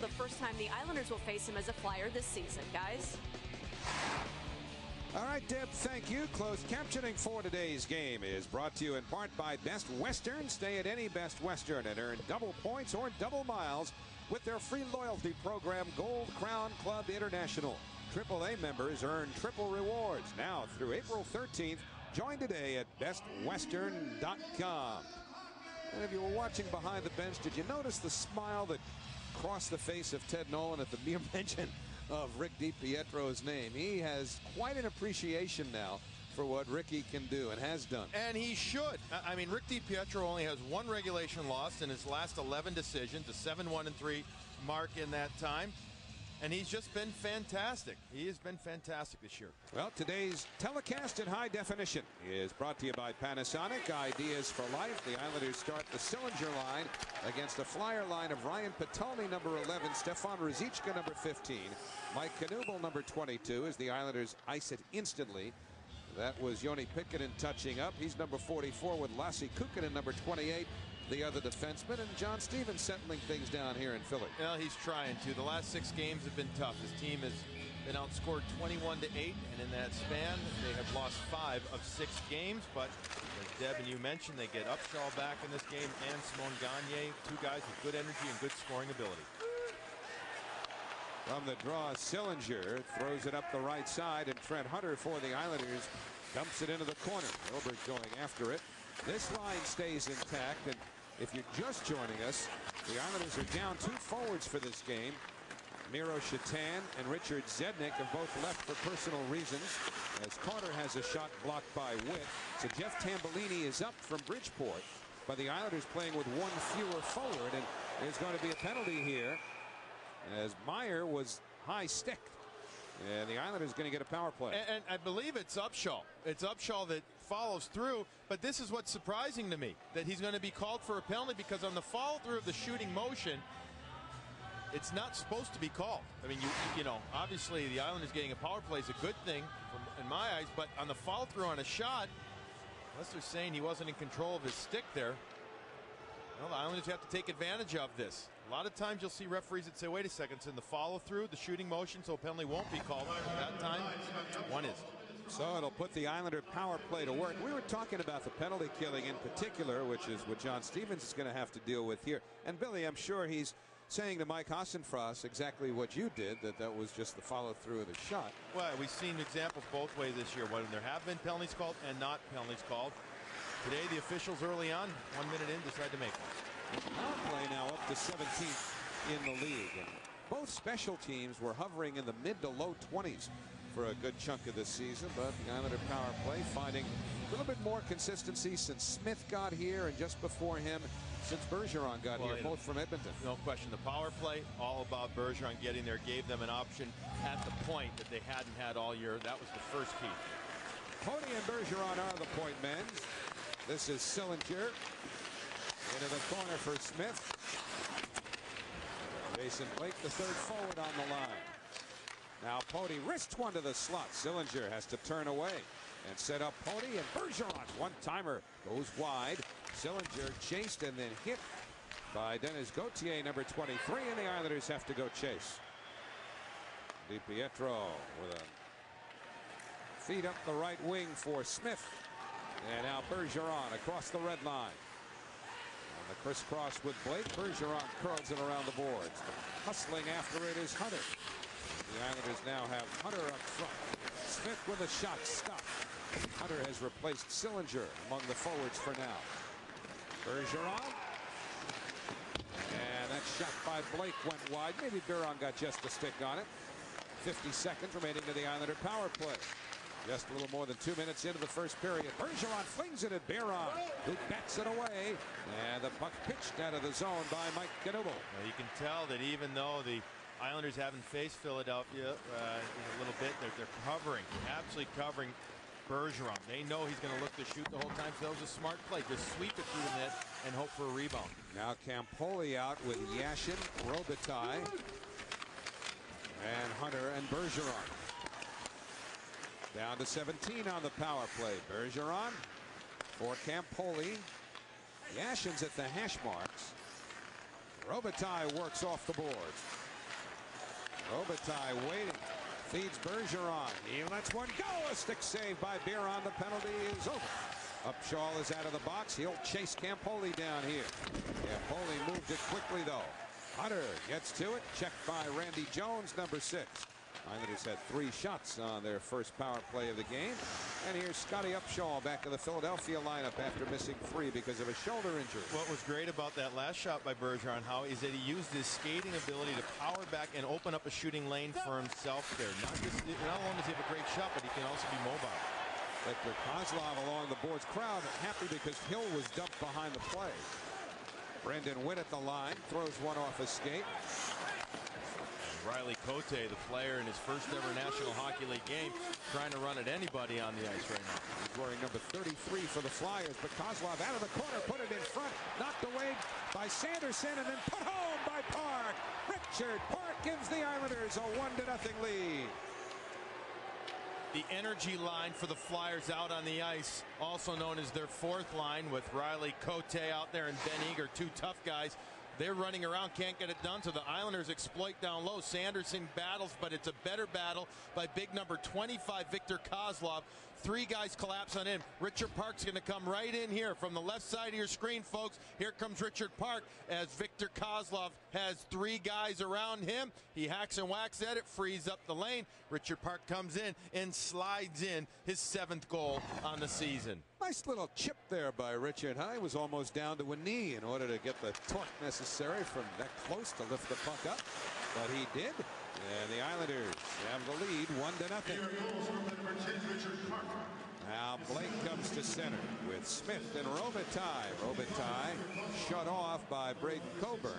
the first time the Islanders will face him as a Flyer this season. Guys? All right, Deb, thank you. Closed captioning for today's game is brought to you in part by Best Western. Stay at any Best Western and earn double points or double miles with their free loyalty program, Gold Crown Club International. AAA members earn triple rewards now through April 13th. Join today at bestwestern.com. And if you were watching behind the bench, did you notice the smile that crossed the face of Ted Nolan at the mere mention of Rick DiPietro's name? He has quite an appreciation now for what Ricky can do and has done. And he should. I mean, Rick DiPietro only has one regulation loss in his last 11 decisions, a 7-1-3 mark in that time. And he's just been fantastic. He has been fantastic this year. Well, today's telecast in high definition is brought to you by Panasonic. Ideas for life. The Islanders start the Sillinger line against the Flyer line of Ryan Patolny, number 11, Stefan Ruzicka, number 15, Mike Knuble, number 22, as the Islanders ice it instantly. That was Joni Pikkanen touching up. He's number 44 with Lassi Kukkonen, number 28. The other defenseman, and John Stevens settling things down here in Philly. Well, he's trying to. The last 6 games have been tough. His team has been outscored 21-8, and in that span, they have lost 5 of 6 games. But as Deb and you mentioned, they get Upshaw back in this game and Simon Gagne, 2 guys with good energy and good scoring ability. From the draw, Sillinger throws it up the right side, and Trent Hunter for the Islanders dumps it into the corner. Gilbert going after it. This line stays intact, and if you're just joining us, the Islanders are down 2 forwards for this game. Miro Shatan and Richard Zednik have both left for personal reasons, as Carter has a shot blocked by Witt. So Jeff Tambellini is up from Bridgeport, but the Islanders playing with 1 fewer forward, and there's going to be a penalty here as Meyer was high-sticked. And the Islanders going to get a power play. And I believe it's Upshaw. It's Upshaw that follows through. But this is what's surprising to me, that he's going to be called for a penalty, because on the follow through of the shooting motion, it's not supposed to be called. I mean, you know, obviously the Islanders getting a power play is a good thing in my eyes. But on the follow through on a shot, unless they're saying he wasn't in control of his stick there, well, the Islanders have to take advantage of this. A lot of times you'll see referees that say, wait a second, it's in the follow-through, the shooting motion, so a penalty won't be called. That time, one is. So it'll put the Islander power play to work. We were talking about the penalty killing in particular, which is what John Stevens is going to have to deal with here. And Billy, I'm sure he's saying to Mike Hassenfrost exactly what you did, that was just the follow-through of the shot. Well, we've seen examples both ways this year, when there have been penalties called and not penalties called. Today, the officials early on, 1 minute in, decide to make one. Power play now up to 17th in the league. And both special teams were hovering in the mid to low 20s for a good chunk of this season, but the Islander power play finding a little bit more consistency since Smith got here, and just before him, since Bergeron got here, both from Edmonton. No question, the power play, all about Bergeron getting there, gave them an option at the point that they hadn't had all year. That was the first key. Pony and Bergeron are the point men. This is Sillinger into the corner for Smith. Jason Blake, the 3rd forward on the line. Now Pony wrists one to the slot. Sillinger has to turn away and set up Pony, and Bergeron's one-timer goes wide. Sillinger chased and then hit by Dennis Gauthier, number 23, and the Islanders have to go chase. DiPietro with a feed up the right wing for Smith. And now Bergeron across the red line. On the crisscross with Blake, Bergeron curls it around the boards. Hustling after it is Hunter. The Islanders now have Hunter up front. Smith with a shot stopped. Hunter has replaced Sillinger among the forwards for now. Bergeron. And that shot by Blake went wide. Maybe Bergeron got just a stick on it. 50 seconds remaining to the Islander power play. Just a little more than 2 minutes into the first period. Bergeron flings it at Biron, who bats it away. And the puck pitched out of the zone by Mike Knuble. Well, you can tell that even though the Islanders haven't faced Philadelphia in a little bit, they're covering, absolutely covering Bergeron. They know he's going to look to shoot the whole time, so that was a smart play. Just sweep it through the net and hope for a rebound. Now Campoli out with Yashin, Robitaille, and Hunter and Bergeron. Down to 17 on the power play. Bergeron for Campoli. Yashin's at the hash marks. Robitaille works off the boards. Robitaille waiting. Feeds Bergeron. He lets one go. A stick save by Biron. The penalty is over. Upshaw is out of the box. He'll chase Campoli down here. Campoli moved it quickly, though. Hunter gets to it. Checked by Randy Jones, number 6. Islanders had 3 shots on their first power play of the game. And here's Scotty Upshaw back to the Philadelphia lineup after missing 3 because of a shoulder injury. What was great about that last shot by Bergeron, Howie, is that he used his skating ability to power back and open up a shooting lane for himself there. Not only does he have a great shot, but he can also be mobile. Victor Kozlov along the boards. Crowd happy because Hill was dumped behind the play. Brendan Witt at the line, throws one off his skate. Riley Cote, the player in his first ever National Hockey League game, trying to run at anybody on the ice right now. He's wearing number 33 for the Flyers, but Kozlov out of the corner, put it in front, knocked away by Sanderson, and then put home by Park. Richard Park gives the Islanders a 1-0 lead. The energy line for the Flyers out on the ice, also known as their 4th line, with Riley Cote out there and Ben Eager, 2 tough guys. They're running around, can't get it done, so the Islanders exploit down low. Sanderson battles, but it's a better battle by big number 25, Victor Kozlov. 3 guys collapse on him. Richard Park's going to come right in here from the left side of your screen, folks. Here comes Richard Park as Victor Kozlov has 3 guys around him. He hacks and whacks at it, frees up the lane. Richard Park comes in and slides in his 7th goal on the season. Nice little chip there by Richard. He was almost down to a knee in order to get the torque necessary from that close to lift the puck up. But he did. And the Islanders have the lead 1-0. Now Blake comes to center with Smith and Robitaille. Robitaille shut off by Braden Coburn,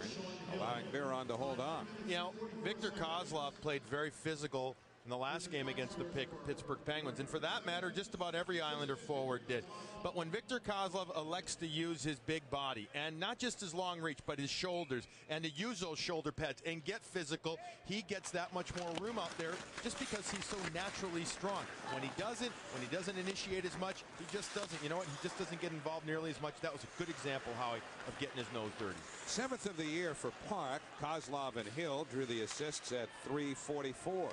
allowing Biron to hold on. You know, Victor Kozlov played very physical in the last game against the Pittsburgh Penguins, and for that matter, just about every Islander forward did. But when Victor Kozlov elects to use his big body, and not just his long reach, but his shoulders, and to use those shoulder pads and get physical, he gets that much more room out there just because he's so naturally strong. When he doesn't initiate as much, he just doesn't. You know what? He just doesn't get involved nearly as much. That was a good example, Howie, of getting his nose dirty. 7th of the year for Park. Kozlov and Hill drew the assists at .344.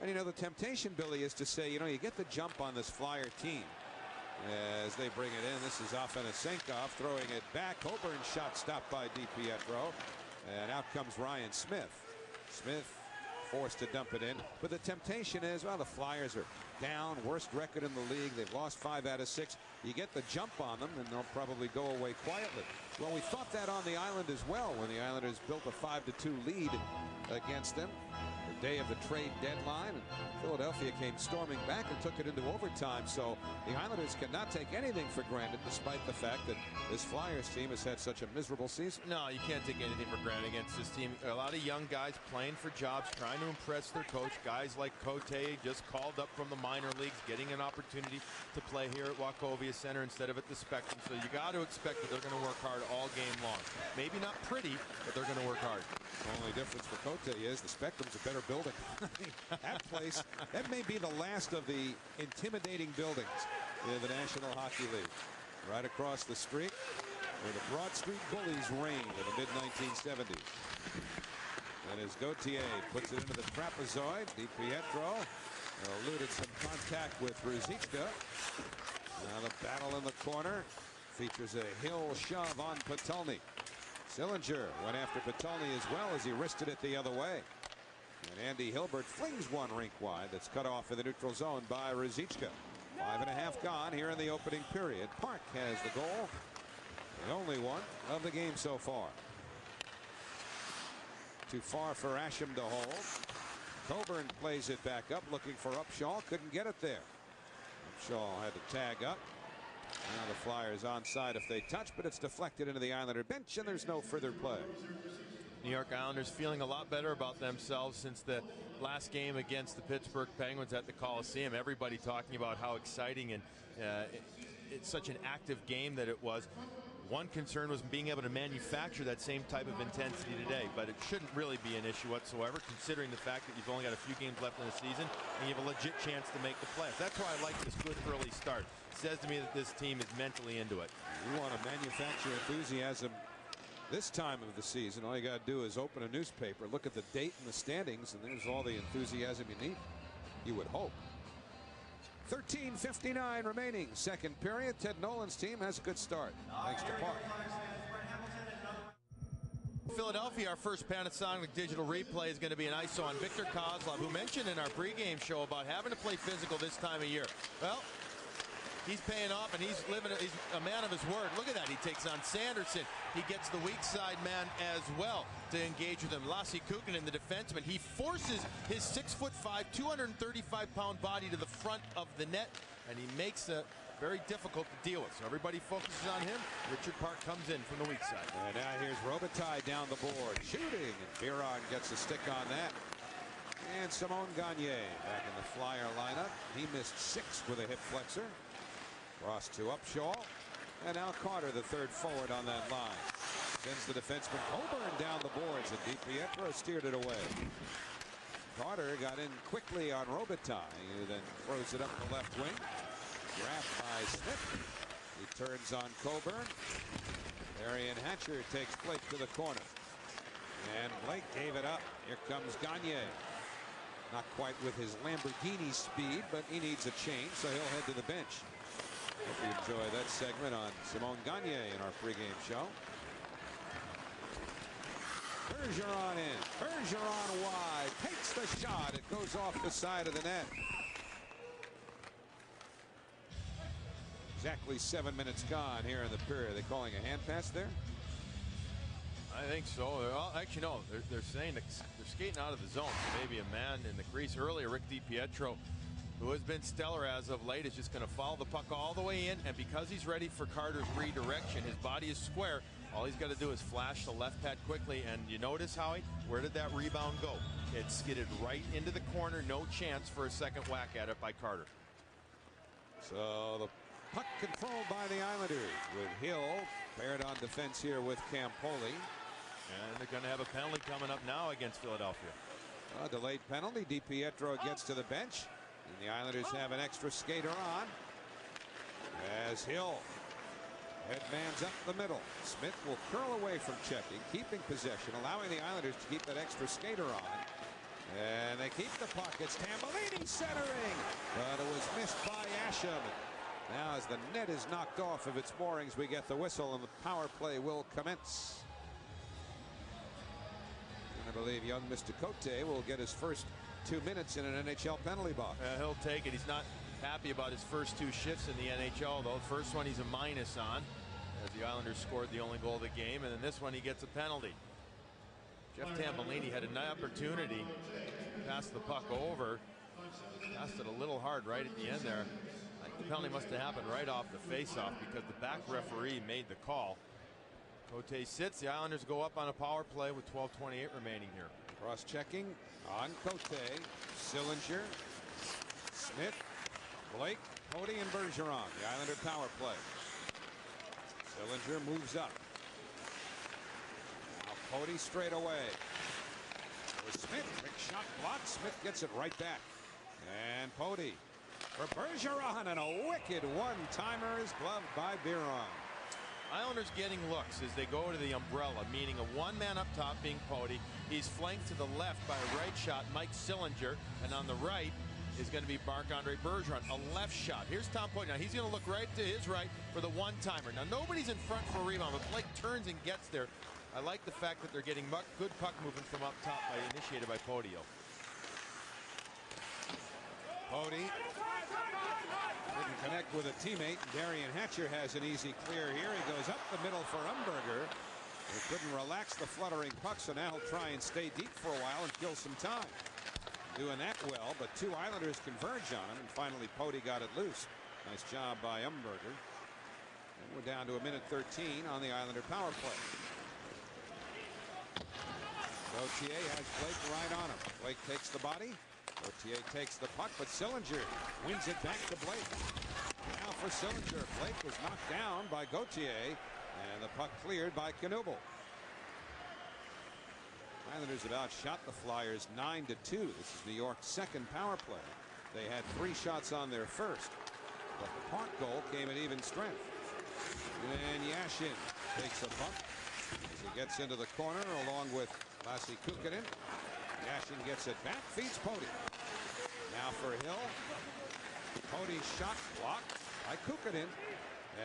And, you know, the temptation, Billy, is to say, you know, you get the jump on this Flyer team as they bring it in. This is Afanasenkov throwing it back. Coburn's shot stopped by DiPietro. And out comes Ryan Smith. Smith forced to dump it in. But the temptation is, well, the Flyers are down, worst record in the league. They've lost 5 out of 6. You get the jump on them, and they'll probably go away quietly. Well, we thought that on the Island as well when the Islanders built a 5-2 lead against them. The day of the trade deadline, and Philadelphia came storming back and took it into overtime. So the Islanders cannot take anything for granted, despite the fact that this Flyers team has had such a miserable season. No, you can't take anything for granted against this team. A lot of young guys playing for jobs, trying to impress their coach. Guys like Cote, just called up from the minor leagues, getting an opportunity to play here at Wachovia Center instead of at the Spectrum. So you got to expect that they're going to work hard all game long. Maybe not pretty, but they're going to work hard. The only difference for Cote is the Spectrum's a better building. That place, that may be the last of the intimidating buildings in the National Hockey League. Right across the street where the Broad Street Bullies reigned in the mid-1970s. And as Gauthier puts it into the trapezoid, DiPietro eluded some contact with Ruzicka. Now the battle in the corner features a Hill shove on Potulny. Sillinger went after Potulny as well as he wristed it the other way. And Andy Hilbert flings one rink wide that's cut off in the neutral zone by Ruzicka. 5.5 gone here in the opening period. Park has the goal, the only one of the game so far. Too far for Asham to hold. Coburn plays it back up, looking for Upshaw. Couldn't get it there. Upshaw had to tag up. Now the Flyers onside if they touch, but it's deflected into the Islander bench, and there's no further play. New York Islanders feeling a lot better about themselves since the last game against the Pittsburgh Penguins at the Coliseum. Everybody talking about how exciting and it's such an active game that it was. One concern was being able to manufacture that same type of intensity today, but it shouldn't really be an issue whatsoever, considering the fact that you've only got a few games left in the season and you have a legit chance to make the playoffs. That's why I like this good early start. It says to me that this team is mentally into it. You want to manufacture enthusiasm This time of the season, all you got to do is open a newspaper, look at the date and the standings, and there's all the enthusiasm you need. You would hope. 13:59 remaining, second period. Ted Nolan's team has a good start, thanks to Park. Philadelphia, our first Panasonic digital replay is going to be an ISO on Victor Kozlov, who mentioned in our pregame show about having to play physical this time of year. Well, he's paying off, and he's a man of his word. Look at that. He takes on Sanderson. He gets the weak side man as well to engage with him. Lassi Kukkonen, the defenseman, he forces his 6'5", 235-pound body to the front of the net, and he makes it very difficult to deal with. So everybody focuses on him. Richard Park comes in from the weak side. And now here's Robitaille down the board, shooting, and Biron gets a stick on that. And Simon Gagne back in the Flyer lineup. He missed 6 with a hip flexor. Cross to Upshaw, and now Carter, the third forward on that line, sends the defenseman Coburn down the boards, and DiPietro steered it away. Carter got in quickly on Robitaille, who then throws it up the left wing. Grabbed by Smith. He turns on Coburn. Darian Hatcher takes Blake to the corner, and Blake gave it up. Here comes Gagne. Not quite with his Lamborghini speed, but he needs a change, so he'll head to the bench. Hope you enjoy that segment on Simon Gagne in our pregame show. Bergeron in. Bergeron wide. Takes the shot. It goes off the side of the net. Exactly 7 minutes gone here in the period. Are they calling a hand pass there? I think so. Well, actually, no. They're saying they're skating out of the zone. Maybe a man in the crease earlier. Rick DiPietro, who has been stellar as of late, is just going to follow the puck all the way in, and because he's ready for Carter's redirection, his body is square. All he's got to do is flash the left pad quickly, and you notice, Howie, where did that rebound go? It skidded right into the corner. No chance for a second whack at it by Carter. So the puck controlled by the Islanders, with Hill paired on defense here with Campoli. And they're going to have a penalty coming up now against Philadelphia. A delayed penalty. DiPietro gets to the bench. And the Islanders have an extra skater on as Hill headmans up the middle. Smith will curl away from checking, keeping possession, allowing the Islanders to keep that extra skater on. And they keep the puck. It's Tambellini centering, but it was missed by Asham. Now as the net is knocked off of its moorings, we get the whistle, and the power play will commence. And I believe young Mr. Cote will get his first 2 minutes in an NHL penalty box. He'll take it. He's not happy about his first 2 shifts in the NHL, though. First one he's a minus on, as the Islanders scored the only goal of the game, and then this one he gets a penalty. Jeff Tambellini had an opportunity to pass the puck over. Passed it a little hard right at the end there. I think the penalty must have happened right off the faceoff, because the back referee made the call. Cote sits. The Islanders go up on a power play with 12:28 remaining here. Cross-checking on Cote, Sillinger, Smith, Blake, Cody, and Bergeron. The Islander power play. Sillinger moves up. Now Cody straight away. With Smith, quick shot blocked. Smith gets it right back. And Cody for Bergeron, and a wicked one-timer is gloved by Biron. Islanders getting looks as they go to the umbrella, meaning a one-man up top being Pody. He's flanked to the left by a right shot, Mike Sillinger, and on the right is going to be Marc-Andre Bergeron, a left shot. Here's Tom Pody. Now he's going to look right to his right for the one-timer. Now nobody's in front for a rebound, but Blake turns and gets there. I like the fact that they're getting good puck movement from up top, initiated by Podio. Pody didn't connect with a teammate. Darian Hatcher has an easy clear here. He goes up the middle for Umberger. He couldn't relax the fluttering puck, so now he'll try and stay deep for a while and kill some time. Doing that well, but 2 Islanders converge on him, and finally Pody got it loose. Nice job by Umberger. And we're down to 1:13 on the Islander power play. Gauthier has Blake right on him. Blake takes the body. Gauthier takes the puck, but Sillinger wins it back to Blake. Now for Sillinger. Blake was knocked down by Gauthier, and the puck cleared by Knuble. Islanders have outshot the Flyers 9-2. This is New York's second power play. They had 3 shots on their first, but the Park goal came at even strength. And Yashin takes a bump as he gets into the corner along with Lassi Kukkonen. Yashin gets it back, feeds Poti. Now for Hill. Poti's shot blocked by Kukkonen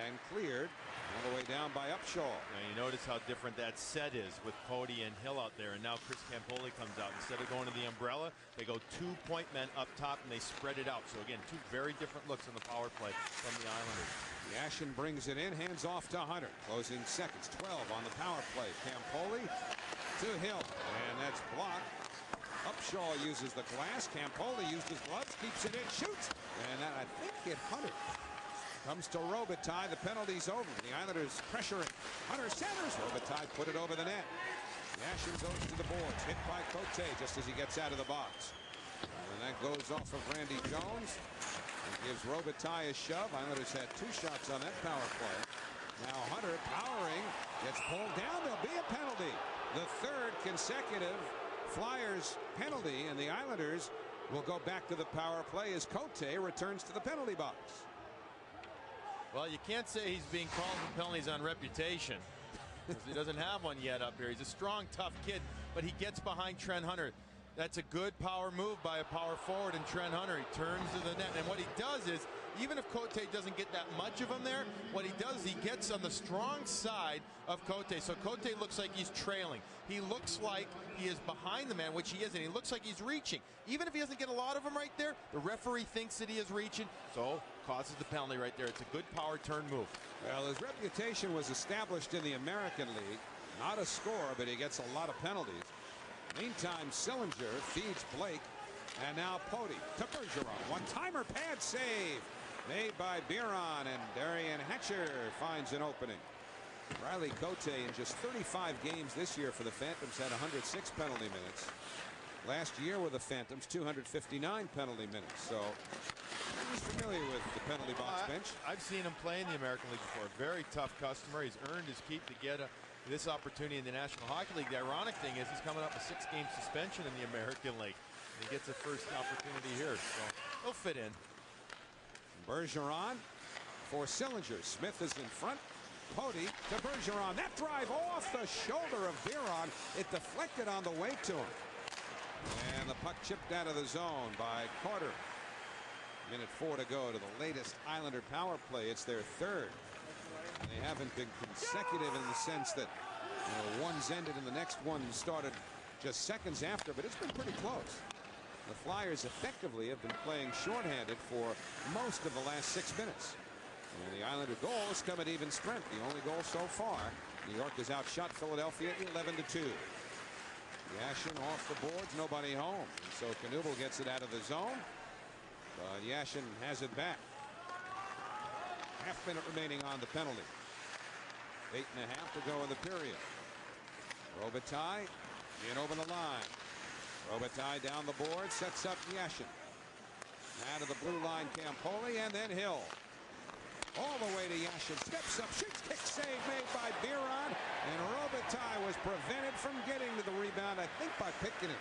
and cleared all the way down by Upshaw. Now you notice how different that set is with Poti and Hill out there, and now Chris Campoli comes out. Instead of going to the umbrella, they go 2 point men up top and they spread it out. So again, 2 very different looks on the power play from the Islanders. Yashin brings it in, hands off to Hunter. Closing seconds, 12 on the power play. Campoli to Hill, and that's blocked. Upshaw uses the glass. Campoli used his gloves, keeps it in, shoots, and that I think hit Hunter. Comes to Robitaille. The penalty's over. The Islanders pressuring. Hunter centers. Robitaille put it over the net. Yashin goes to the boards. Hit by Cote just as he gets out of the box. And that goes off of Randy Jones. And gives Robitaille a shove. Islanders had 2 shots on that power play. Now Hunter powering. Gets pulled down. There'll be a penalty. The 3rd consecutive Flyers penalty. And the Islanders will go back to the power play as Cote returns to the penalty box. Well, you can't say he's being called for penalties on reputation, because he doesn't have one yet up here. He's a strong, tough kid, but he gets behind Trent Hunter. That's a good power move by a power forward in Trent Hunter. He turns to the net, and what he does is, even if Cote doesn't get that much of him there, what he does is he gets on the strong side of Cote. So Cote looks like he's trailing. He looks like he is behind the man, which he isn't. He looks like he's reaching. Even if he doesn't get a lot of them right there, the referee thinks that he is reaching, so causes the penalty right there. It's a good power turn move. Well, his reputation was established in the American League. Not a scorer, but he gets a lot of penalties. Meantime, Sillinger feeds Blake, and now Poti to Bergeron. One-timer pad save made by Biron, and Darian Hatcher finds an opening. Riley Cote in just 35 games this year for the Phantoms had 106 penalty minutes. Last year with the Phantoms, 259 penalty minutes. So he's familiar with the penalty box bench. I've seen him play in the American League before. Very tough customer. He's earned his keep to get this opportunity in the National Hockey League. The ironic thing is he's coming up a 6-game suspension in the American League. He gets a first opportunity here, so he'll fit in. Bergeron for Sillinger. Smith is in front. Poti to Bergeron. That drive off the shoulder of Biron. It deflected on the way to him. And the puck chipped out of the zone by Carter. Minute 4 to go to the latest Islander power play. It's their 3rd. And they haven't been consecutive in the sense that one's ended and the next one started just seconds after, but it's been pretty close. The Flyers effectively have been playing shorthanded for most of the last 6 minutes. And the Islander goals come at even strength. The only goal so far. New York has outshot Philadelphia 11-2. Yashin off the boards, nobody home. And so Knuble gets it out of the zone. But Yashin has it back. Half-minute remaining on the penalty. 8.5 to go in the period. Robitaille in over the line. Robitaille down the board, sets up Yashin. Out of the blue line, Campoli, and then Hill. All the way to Yashin. Steps up, shoots, kick save made by Biron. And Robitaille was prevented from getting to the rebound, I think, by Pitkanen.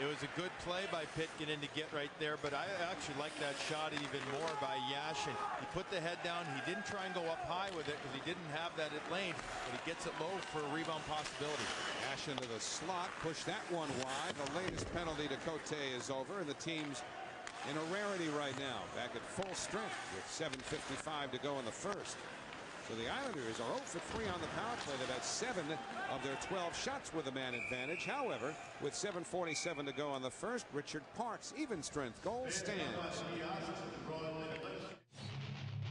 It was a good play by Pitkanen to get right there, but I actually like that shot even more by Yashin. He put the head down. He didn't try and go up high with it because he didn't have that at lane, but he gets it low for a rebound possibility. Yashin to the slot, push that one wide. The latest penalty to Cote is over, and the team's in a rarity right now, back at full strength with 7:55 to go in the first. So the Islanders are 0 for 3 on the power play. They've had 7 of their 12 shots with a man advantage. However, with 7:47 to go on the first, Richard Park's even strength goal stands.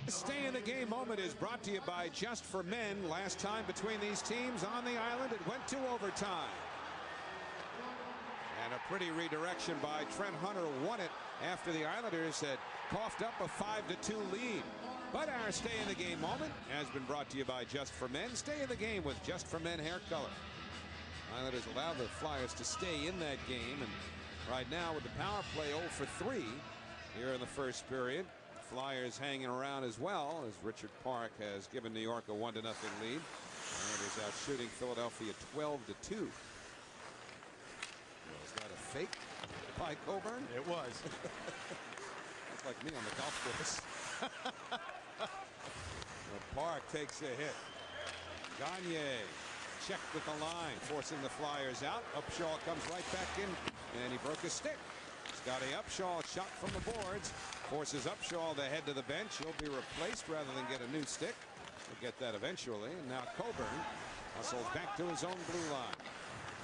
Stay in the game moment is brought to you by Just for Men. Last time between these teams on the island, it went to overtime. And a pretty redirection by Trent Hunter won it after the Islanders had coughed up a 5-2 lead. But our Stay in the Game moment has been brought to you by Just for Men. Stay in the game with Just for Men hair color. Islanders allow the Flyers to stay in that game. And right now with the power play 0 for 3 here in the first period. Flyers hanging around as well as Richard Park has given New York a 1-0 lead. Islanders out shooting Philadelphia 12-2. Was that a fake by Coburn? It was. That's like me on the golf course. Park takes a hit. Gagne checked at the line, forcing the Flyers out. Upshaw comes right back in, and he broke a stick. Scotty Upshaw shot from the boards, forces Upshaw to head to the bench. He'll be replaced rather than get a new stick. We'll get that eventually. And now Coburn hustles back to his own blue line.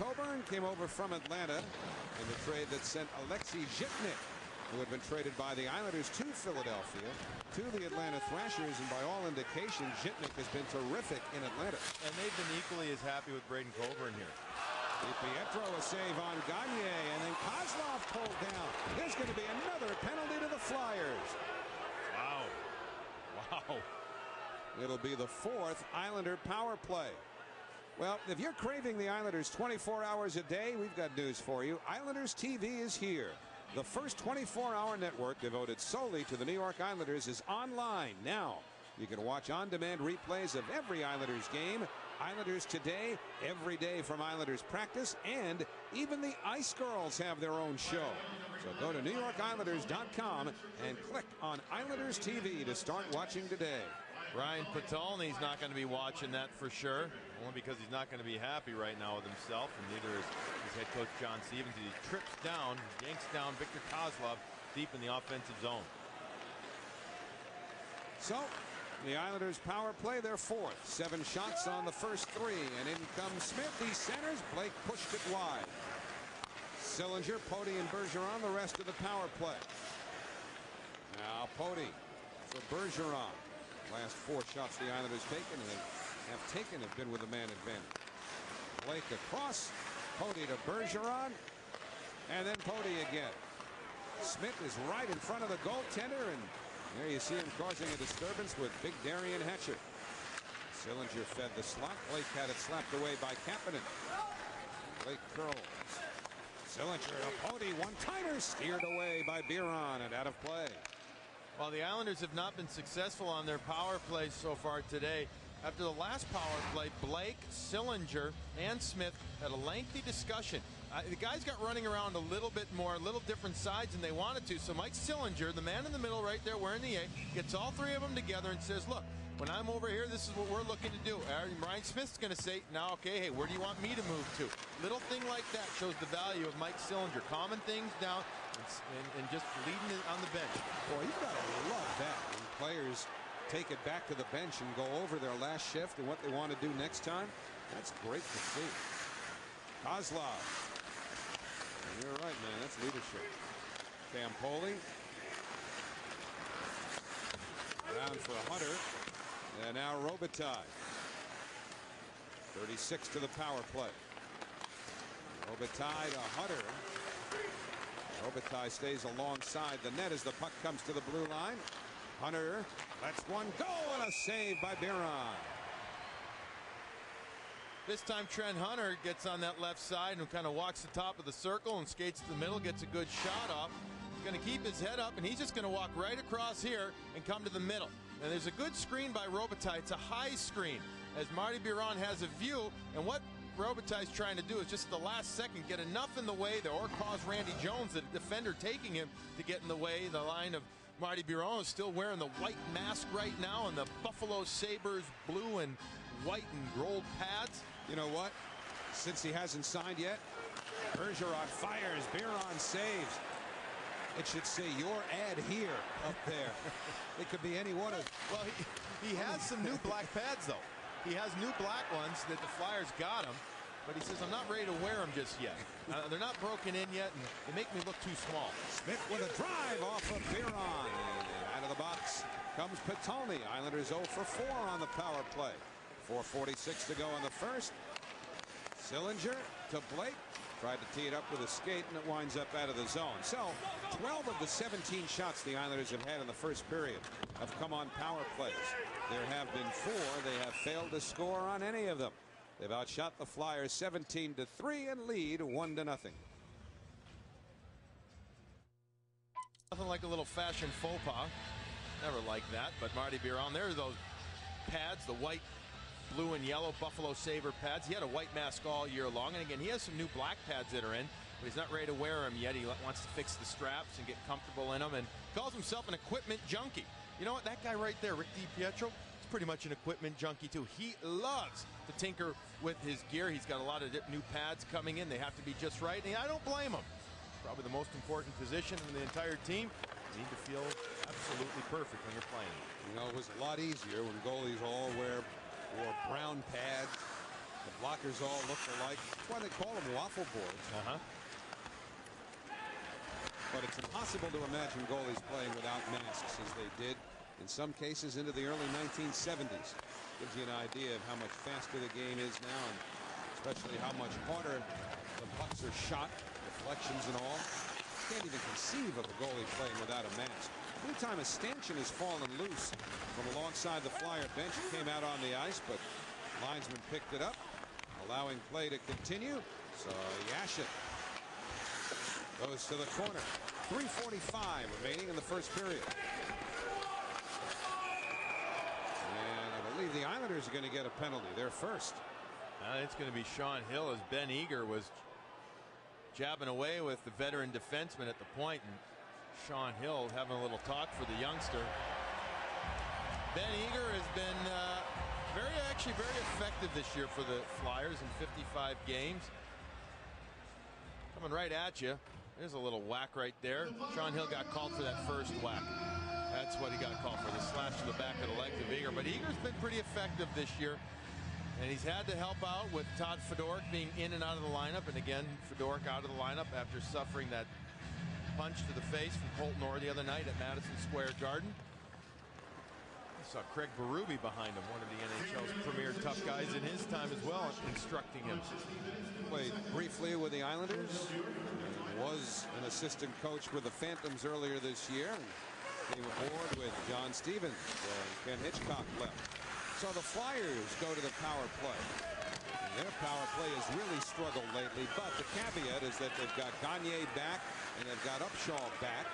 Coburn came over from Atlanta in the trade that sent Alexei Zhitnik, who had been traded by the Islanders to Philadelphia, to the Atlanta Thrashers, and by all indications, Zhitnik has been terrific in Atlanta. And they've been equally as happy with Braden Coburn here. Pietro a save on Gagne, and then Kozlov pulled down. There's going to be another penalty to the Flyers. Wow. Wow. It'll be the 4th Islander power play. Well, if you're craving the Islanders 24 hours a day, we've got news for you. Islanders TV is here. The first 24-hour network devoted solely to the New York Islanders is online now. You can watch on-demand replays of every Islanders game, Islanders Today, every day from Islanders practice, and even the Ice Girls have their own show. So go to NewYorkIslanders.com and click on Islanders TV to start watching today. Ryan Patolny's not going to be watching that for sure, only because he's not going to be happy right now with himself, and neither is his head coach John Stevens. He trips down, yanks down Victor Kozlov deep in the offensive zone. So the Islanders power play their 4th. 7 shots on the first 3, and in comes Smith. He centers. Blake pushed it wide. Sillinger, Poti, and Bergeron the rest of the power play. Now Poti for Bergeron. Last 4 shots the Islanders have been with a man advantage. Blake across, Poti to Bergeron, and then Poti again. Smith is right in front of the goaltender, and there you see him causing a disturbance with big Darian Hatcher. Sillinger fed the slot. Blake had it slapped away by Kapanen. Blake curls. Sillinger to Poti, one-timer steered away by Biron and out of play. Well, the Islanders have not been successful on their power plays so far today. After the last power play, Blake, Sillinger, and Smith had a lengthy discussion. The guys got running around a little bit more, a little different sides than they wanted to. So Mike Sillinger, the man in the middle right there wearing the A, gets all 3 of them together and says, look, when I'm over here, this is what we're looking to do. Ryan Smith's going to say, now, okay, hey, where do you want me to move to? Little thing like that shows the value of Mike Sillinger, calming things down and just leading it on the bench. Boy, you've got to love that when players take it back to the bench and go over their last shift and what they want to do next time. That's great to see. Kozlov. You're right, man. That's leadership. Campoli. Down for Hunter. And now Robitaille. 36 to the power play. Robitaille to Hunter. Robitaille stays alongside the net as the puck comes to the blue line. Hunter lets one go, and a save by Biron. This time Trent Hunter gets on that left side and kind of walks the top of the circle and skates to the middle, gets a good shot off. He's going to keep his head up, and he's just going to walk right across here and come to the middle. And there's a good screen by Robitaille. It's a high screen as Marty Biron has a view, and what Robitaille's trying to do is just the last second get enough in the way there or cause Randy Jones, the defender taking him, to get in the way. The line of Marty Biron is still wearing the white mask right now and the Buffalo Sabres blue and white and gold pads. You know what? Since he hasn't signed yet, Bergeron fires, Biron saves. It should say your ad here up there. It could be any one of. Well, he has some new black pads though. He has new black ones that the Flyers got him, but he says, I'm not ready to wear them just yet. They're not broken in yet, and they make me look too small. Smith with a drive off of Biron. And out of the box comes Patolny. Islanders 0 for 4 on the power play. 4:46 to go in the first. Sillinger to Blake. Tried to tee it up with a skate, and it winds up out of the zone. So 12 of the 17 shots the Islanders have had in the first period have come on power plays. There have been 4. They have failed to score on any of them. They've outshot the Flyers 17-3 and lead 1-0. Nothing like a little fashion faux pas. Never like that, but Marty Biron, there's those pads, the white, blue and yellow Buffalo Sabre pads. He had a white mask all year long, and again, he has some new black pads that are in, but he's not ready to wear them yet. He wants to fix the straps and get comfortable in them, and calls himself an equipment junkie. You know what? That guy right there, Rick DiPietro, is pretty much an equipment junkie too. He loves to tinker with his gear. He's got a lot of new pads coming in. They have to be just right, and I don't blame him. Probably the most important position in the entire team. You need to feel absolutely perfect when you're playing. You know, it was a lot easier when goalies all wore brown pads. The blockers all looked alike. That's why they call them waffle boards. But it's impossible to imagine goalies playing without masks as they did in some cases into the early 1970s. Gives you an idea of how much faster the game is now, and especially how much harder the pucks are shot, deflections and all. Can't even conceive of a goalie playing without a mask. Anytime a stanchion has fallen loose from alongside the Flyer bench, it came out on the ice, but linesman picked it up, allowing play to continue. So Yashin goes to the corner. 3:45 remaining in the first period. And I believe the Islanders are going to get a penalty. They're first. It's going to be Sean Hill, as Ben Eager was jabbing away with the veteran defenseman at the point, and Sean Hill having a little talk for the youngster. Ben Eager has been actually very effective this year for the Flyers in 55 games. Coming right at you. There's a little whack right there. Sean Hill got called for that first whack. That's what he got called for, the slash to the back of the legs of Eager. But Eager's been pretty effective this year, and he's had to help out with Todd Fedoruk being in and out of the lineup. And again, Fedoruk out of the lineup after suffering that punch to the face from Colton Orr the other night at Madison Square Garden. I saw Craig Berube behind him, one of the NHL's premier tough guys in his time as well, instructing him. Played briefly with the Islanders. Was an assistant coach with the Phantoms earlier this year. Came aboard with John Stevens when Ken Hitchcock left. So the Flyers go to the power play. And their power play has really struggled lately, but the caveat is that they've got Gagne back and they've got Upshaw back.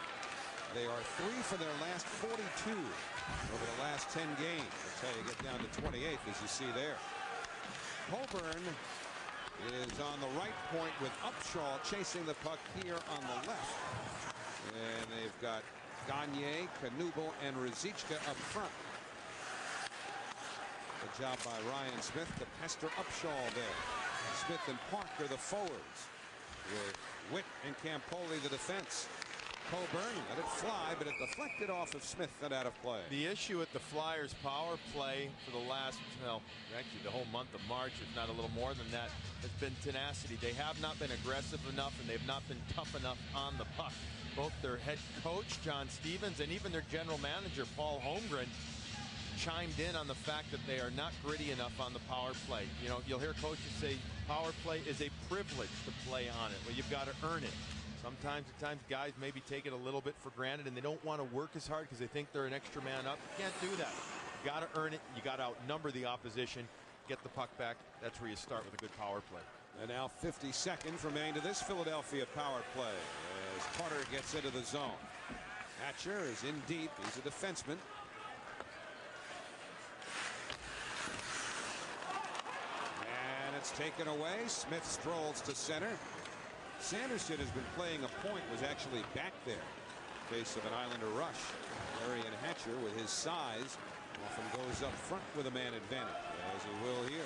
They are 3 for their last 42 over the last 10 games. That's how you get down to 28th, as you see there. Coburn is on the right point with Upshaw chasing the puck here on the left. And they've got Gagne, Knuble, and Ruzicka up front. Good job by Ryan Smith to pester Upshaw there. Smith and Parker the forwards, with Witt and Campoli the defense. Coburn let it fly, but it deflected off of Smith and out of play. The issue with the Flyers power play for the last, well, actually the whole month of March, if not a little more than that, has been tenacity. They have not been aggressive enough, and they've not been tough enough on the puck. Both their head coach, John Stevens, and even their general manager, Paul Holmgren, chimed in on the fact that they are not gritty enough on the power play. You know, you'll hear coaches say power play is a privilege to play on it. Well, you've got to earn it. Sometimes guys maybe take it a little bit for granted, and they don't want to work as hard because they think they're an extra man up. You can't do that. You got to earn it. You got to outnumber the opposition, get the puck back. That's where you start with a good power play. And now 50 seconds remain to this Philadelphia power play as Carter gets into the zone. Hatcher is in deep. He's a defenseman. And it's taken away. Smith strolls to center. Sanderson has been playing a point, was actually back there in case of an Islander rush. Arian Hatcher, with his size, often goes up front with a man advantage, as he will here.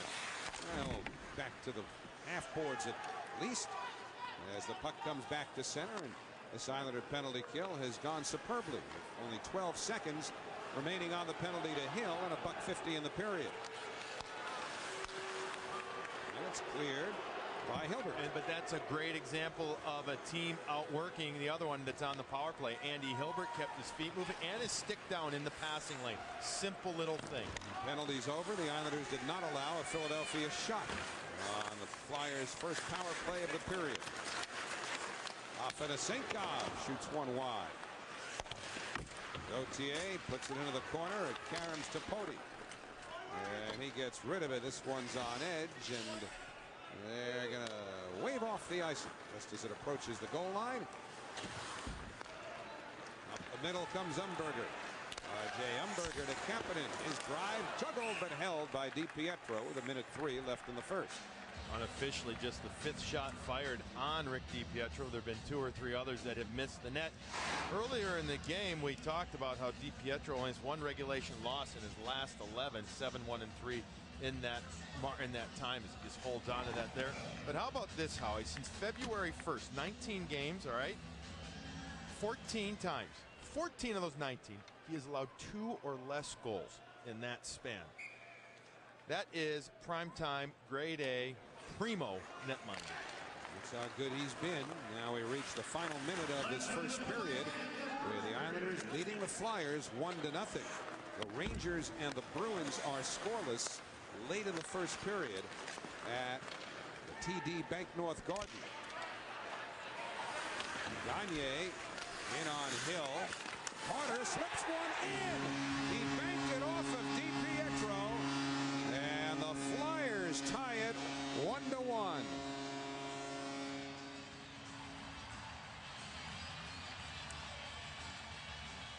Well, back to the half boards at least, as the puck comes back to center, and this Islander penalty kill has gone superbly, with only 12 seconds remaining on the penalty to Hill and $1:50 in the period. And it's cleared by Hilbert. But that's a great example of a team outworking the other one that's on the power play. Andy Hilbert kept his feet moving and his stick down in the passing lane. Simple little thing. Penalties over. The Islanders did not allow a Philadelphia shot on the Flyers' first power play of the period. Afanasenkov shoots one wide. Gauthier puts it into the corner. It caroms to Poti. And he gets rid of it. This one's on edge, and they're going to wave off the ice just as it approaches the goal line. Up the middle comes Umberger. Jay Umberger to Kapanen. His drive juggled but held by DiPietro with 1:03 left in the first. Unofficially, just the 5th shot fired on Rick DiPietro. There have been 2 or 3 others that have missed the net. Earlier in the game, we talked about how DiPietro only has 1 regulation loss in his last 11, 7-1-3 in that time, as he just holds on to that there. But how about this, Howie? Since February 1st, 19 games, all right, 14 times, 14 of those 19, he has allowed 2 or less goals in that span. That is primetime, grade A, primo netminder. That's how good he's been. Now we reach the final minute of this first period, where the Islanders leading the Flyers 1-0. The Rangers and the Bruins are scoreless late in the first period at the TD Bank North Garden. Gagne in on Hill. Carter slips one in. He banked it off of DiPietro, and the Flyers tie it 1-1.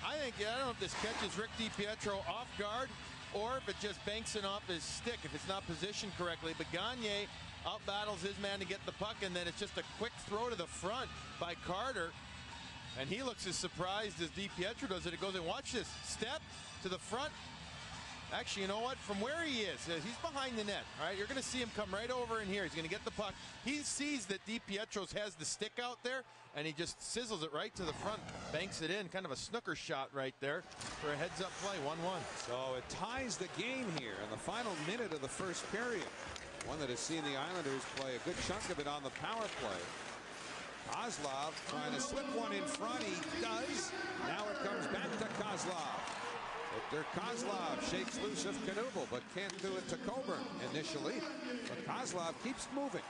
I don't know if this catches Rick DiPietro off guard or if it just banks it off his stick if it's not positioned correctly. But Gagne outbattles his man to get the puck, and then it's just a quick throw to the front by Carter. And he looks as surprised as DiPietro does it. It goes, and watch this, step to the front. Actually, you know what? From where he is, he's behind the net. All right, you're going to see him come right over in here. He's going to get the puck. He sees that DiPietro has the stick out there, and he just sizzles it right to the front, banks it in. Kind of a snooker shot right there for a heads-up play, 1-1. So it ties the game here in the final minute of the first period. One that has seen the Islanders play a good chunk of it on the power play. Kozlov trying to slip one in front. He does. Now it comes back to Kozlov. Victor Kozlov shakes loose of Knuble, but can't do it to Coburn initially. But Kozlov keeps moving.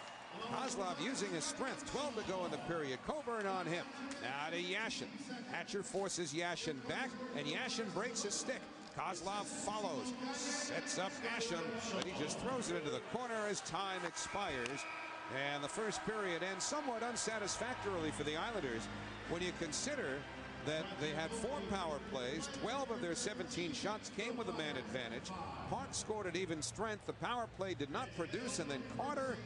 Kozlov using his strength. 12 to go in the period. Coburn on him. Now to Yashin. Hatcher forces Yashin back, and Yashin breaks his stick. Kozlov follows. Sets up Asham, but he just throws it into the corner as time expires. And the first period ends somewhat unsatisfactorily for the Islanders when you consider that they had 4 power plays. 12 of their 17 shots came with a man advantage. Hart scored at even strength. The power play did not produce, and then Carter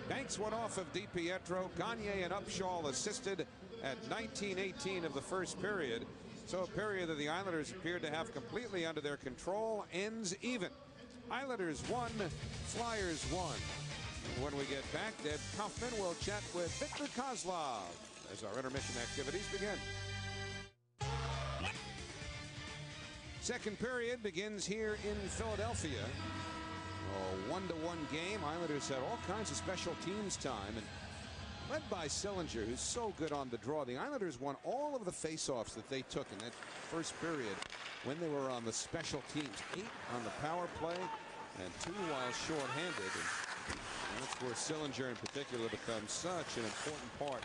banks one off of DiPietro. Gagne and Upshaw assisted at 19:18 of the first period. So a period that the Islanders appeared to have completely under their control ends even. Islanders 1, Flyers 1. When we get back, Deb Kaufman will chat with Victor Kozlov as our intermission activities begin. Second period begins here in Philadelphia. A 1-1 game. Islanders had all kinds of special teams time, and led by Sillinger, who's so good on the draw. The Islanders won all of the face-offs that they took in that first period when they were on the special teams. 8 on the power play and 2 while shorthanded. And that's where Sillinger in particular becomes such an important part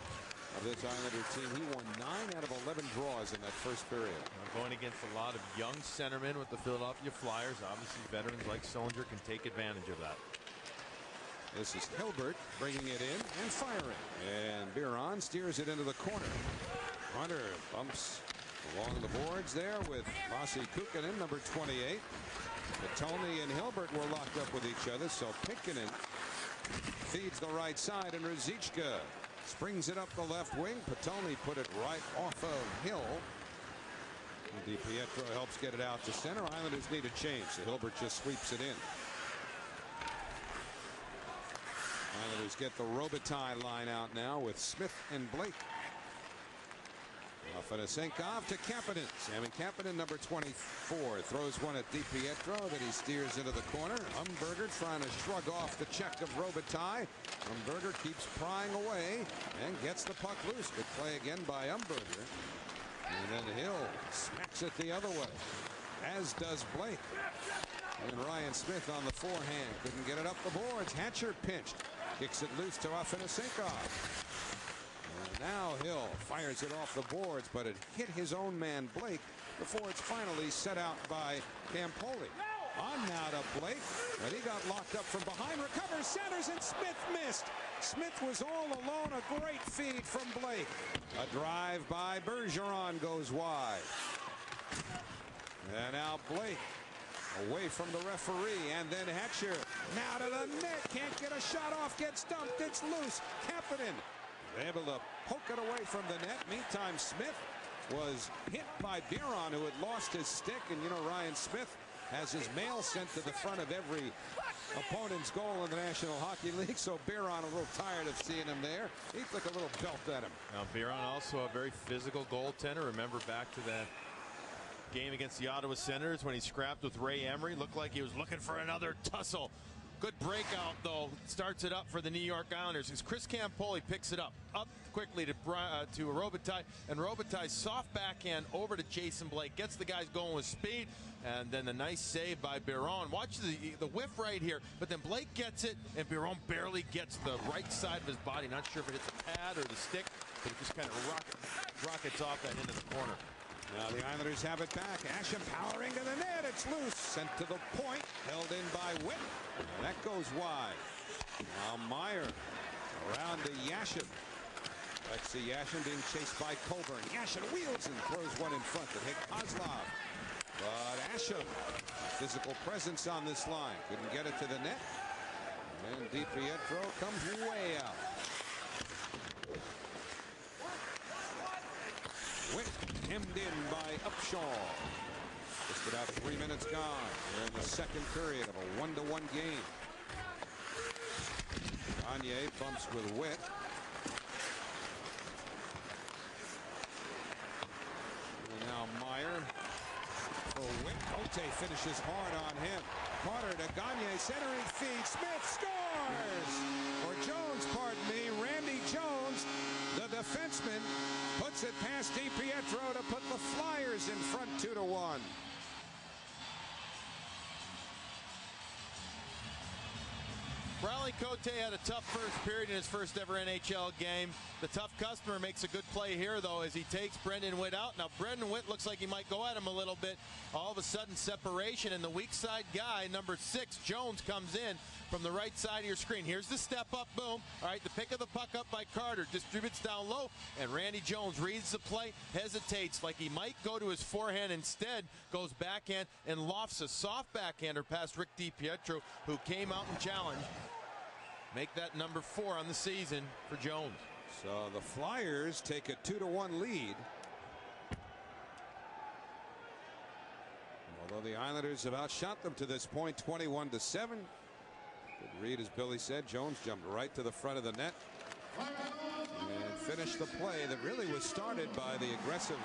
of this Islander team. He won 9 out of 11 draws in that first period. Going against a lot of young centermen with the Philadelphia Flyers. Obviously, veterans like Sillinger can take advantage of that. This is Hilbert bringing it in and firing. And Biron steers it into the corner. Hunter bumps along the boards there with Lassi Kukkonen, number 28. Tony and Hilbert were locked up with each other, so Pinkkonen feeds the right side, and Ruzicka springs it up the left wing. Patoni put it right off of Hill. DiPietro helps get it out to center. Islanders need a change, so Hilbert just sweeps it in. Islanders get the Robitaille line out now with Smith and Blake. Afanasenkov to Kapanen. Sammy Kapanen, number 24, throws one at DiPietro that he steers into the corner. Umberger trying to shrug off the check of Robitaille. Umberger keeps prying away and gets the puck loose. Good play again by Umberger. And then Hill smacks it the other way, as does Blake. And Ryan Smith on the forehand. Couldn't get it up the boards. Hatcher pinched. Kicks it loose to Afanasenkov. And now Hill fires it off the boards, but it hit his own man Blake before it's finally set out by Campoli. On now to Blake, but he got locked up from behind. Recovers, centers, and Smith missed. Smith was all alone. A great feed from Blake. A drive by Bergeron goes wide. And now Blake away from the referee, and then Hatcher Now to the net. Can't get a shot off. Gets dumped. It's loose. Kapanen able to poke it away from the net. Meantime, Smith was hit by Biron, who had lost his stick. And, you know, Ryan Smith has his mail sent to the front of every opponent's goal in the National Hockey League. So Biron a little tired of seeing him there. He took a little belt at him. Now, Biron also a very physical goaltender. Remember back to that game against the Ottawa Senators when he scrapped with Ray Emery. Looked like he was looking for another tussle. Good breakout, though. Starts it up for the New York Islanders as Chris Campoli picks it up quickly to Robitaille, and Robitaille's soft backhand over to Jason Blake gets the guys going with speed, and then a nice save by Biron. Watch the whiff right here, but then Blake gets it, and Biron barely gets the right side of his body. Not sure if it hits the pad or the stick, but it just kind of rockets off that into the corner. Now the Islanders have it back. Asham powering to the net. It's loose. Sent to the point. Held in by Witt. And that goes wide. Now Meyer around to Yashin. Alexei Yashin being chased by Coburn. Yashin wheels and throws one in front to hit Kozlov. But Asham, physical presence on this line. Couldn't get it to the net. And DiPietro comes way out. Witt hemmed in by Upshaw. Just about 3 minutes gone. We're in the second period of a 1-1 game. Gagne bumps with Witt. And now Meyer for Witt. Cote finishes hard on him. Carter to Gagne, centering feed. Smith scores! Or Jones, pardon me. Randy Jones, the defenseman, puts it past DiPietro to put the Flyers in front 2-1. Riley Cote had a tough first period in his first ever NHL game. The tough customer makes a good play here, though, as he takes Brendan Witt out. Now, Brendan Witt looks like he might go at him a little bit. All of a sudden, separation, and the weak side guy, number 6, Jones, comes in from the right side of your screen. Here's the step up, boom. All right, the pick of the puck up by Carter, distributes down low, and Randy Jones reads the play, hesitates like he might go to his forehand, instead goes backhand and lofts a soft backhander past Rick DiPietro, who came out and challenged. Make that number 4 on the season for Jones. So the Flyers take a 2-1 lead. Although the Islanders have outshot them to this point 21-7. Good read, as Billy said. Jones jumped right to the front of the net and finished the play that really was started by the aggressive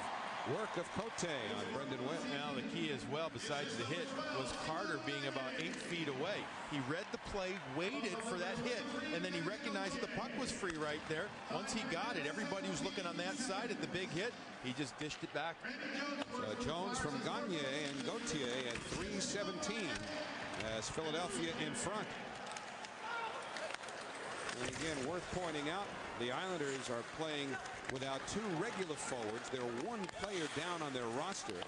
work of Cote on Brendan Witt. Now the key as well, besides the hit, was Carter being about 8 feet away. He read the play, waited for that hit, and then he recognized that the puck was free right there. Once he got it, everybody was looking on that side at the big hit. He just dished it back. So Jones from Gagne and Gauthier at 3:17 as Philadelphia in front. And again, worth pointing out, the Islanders are playing without 2 regular forwards. They're 1 player down on their roster,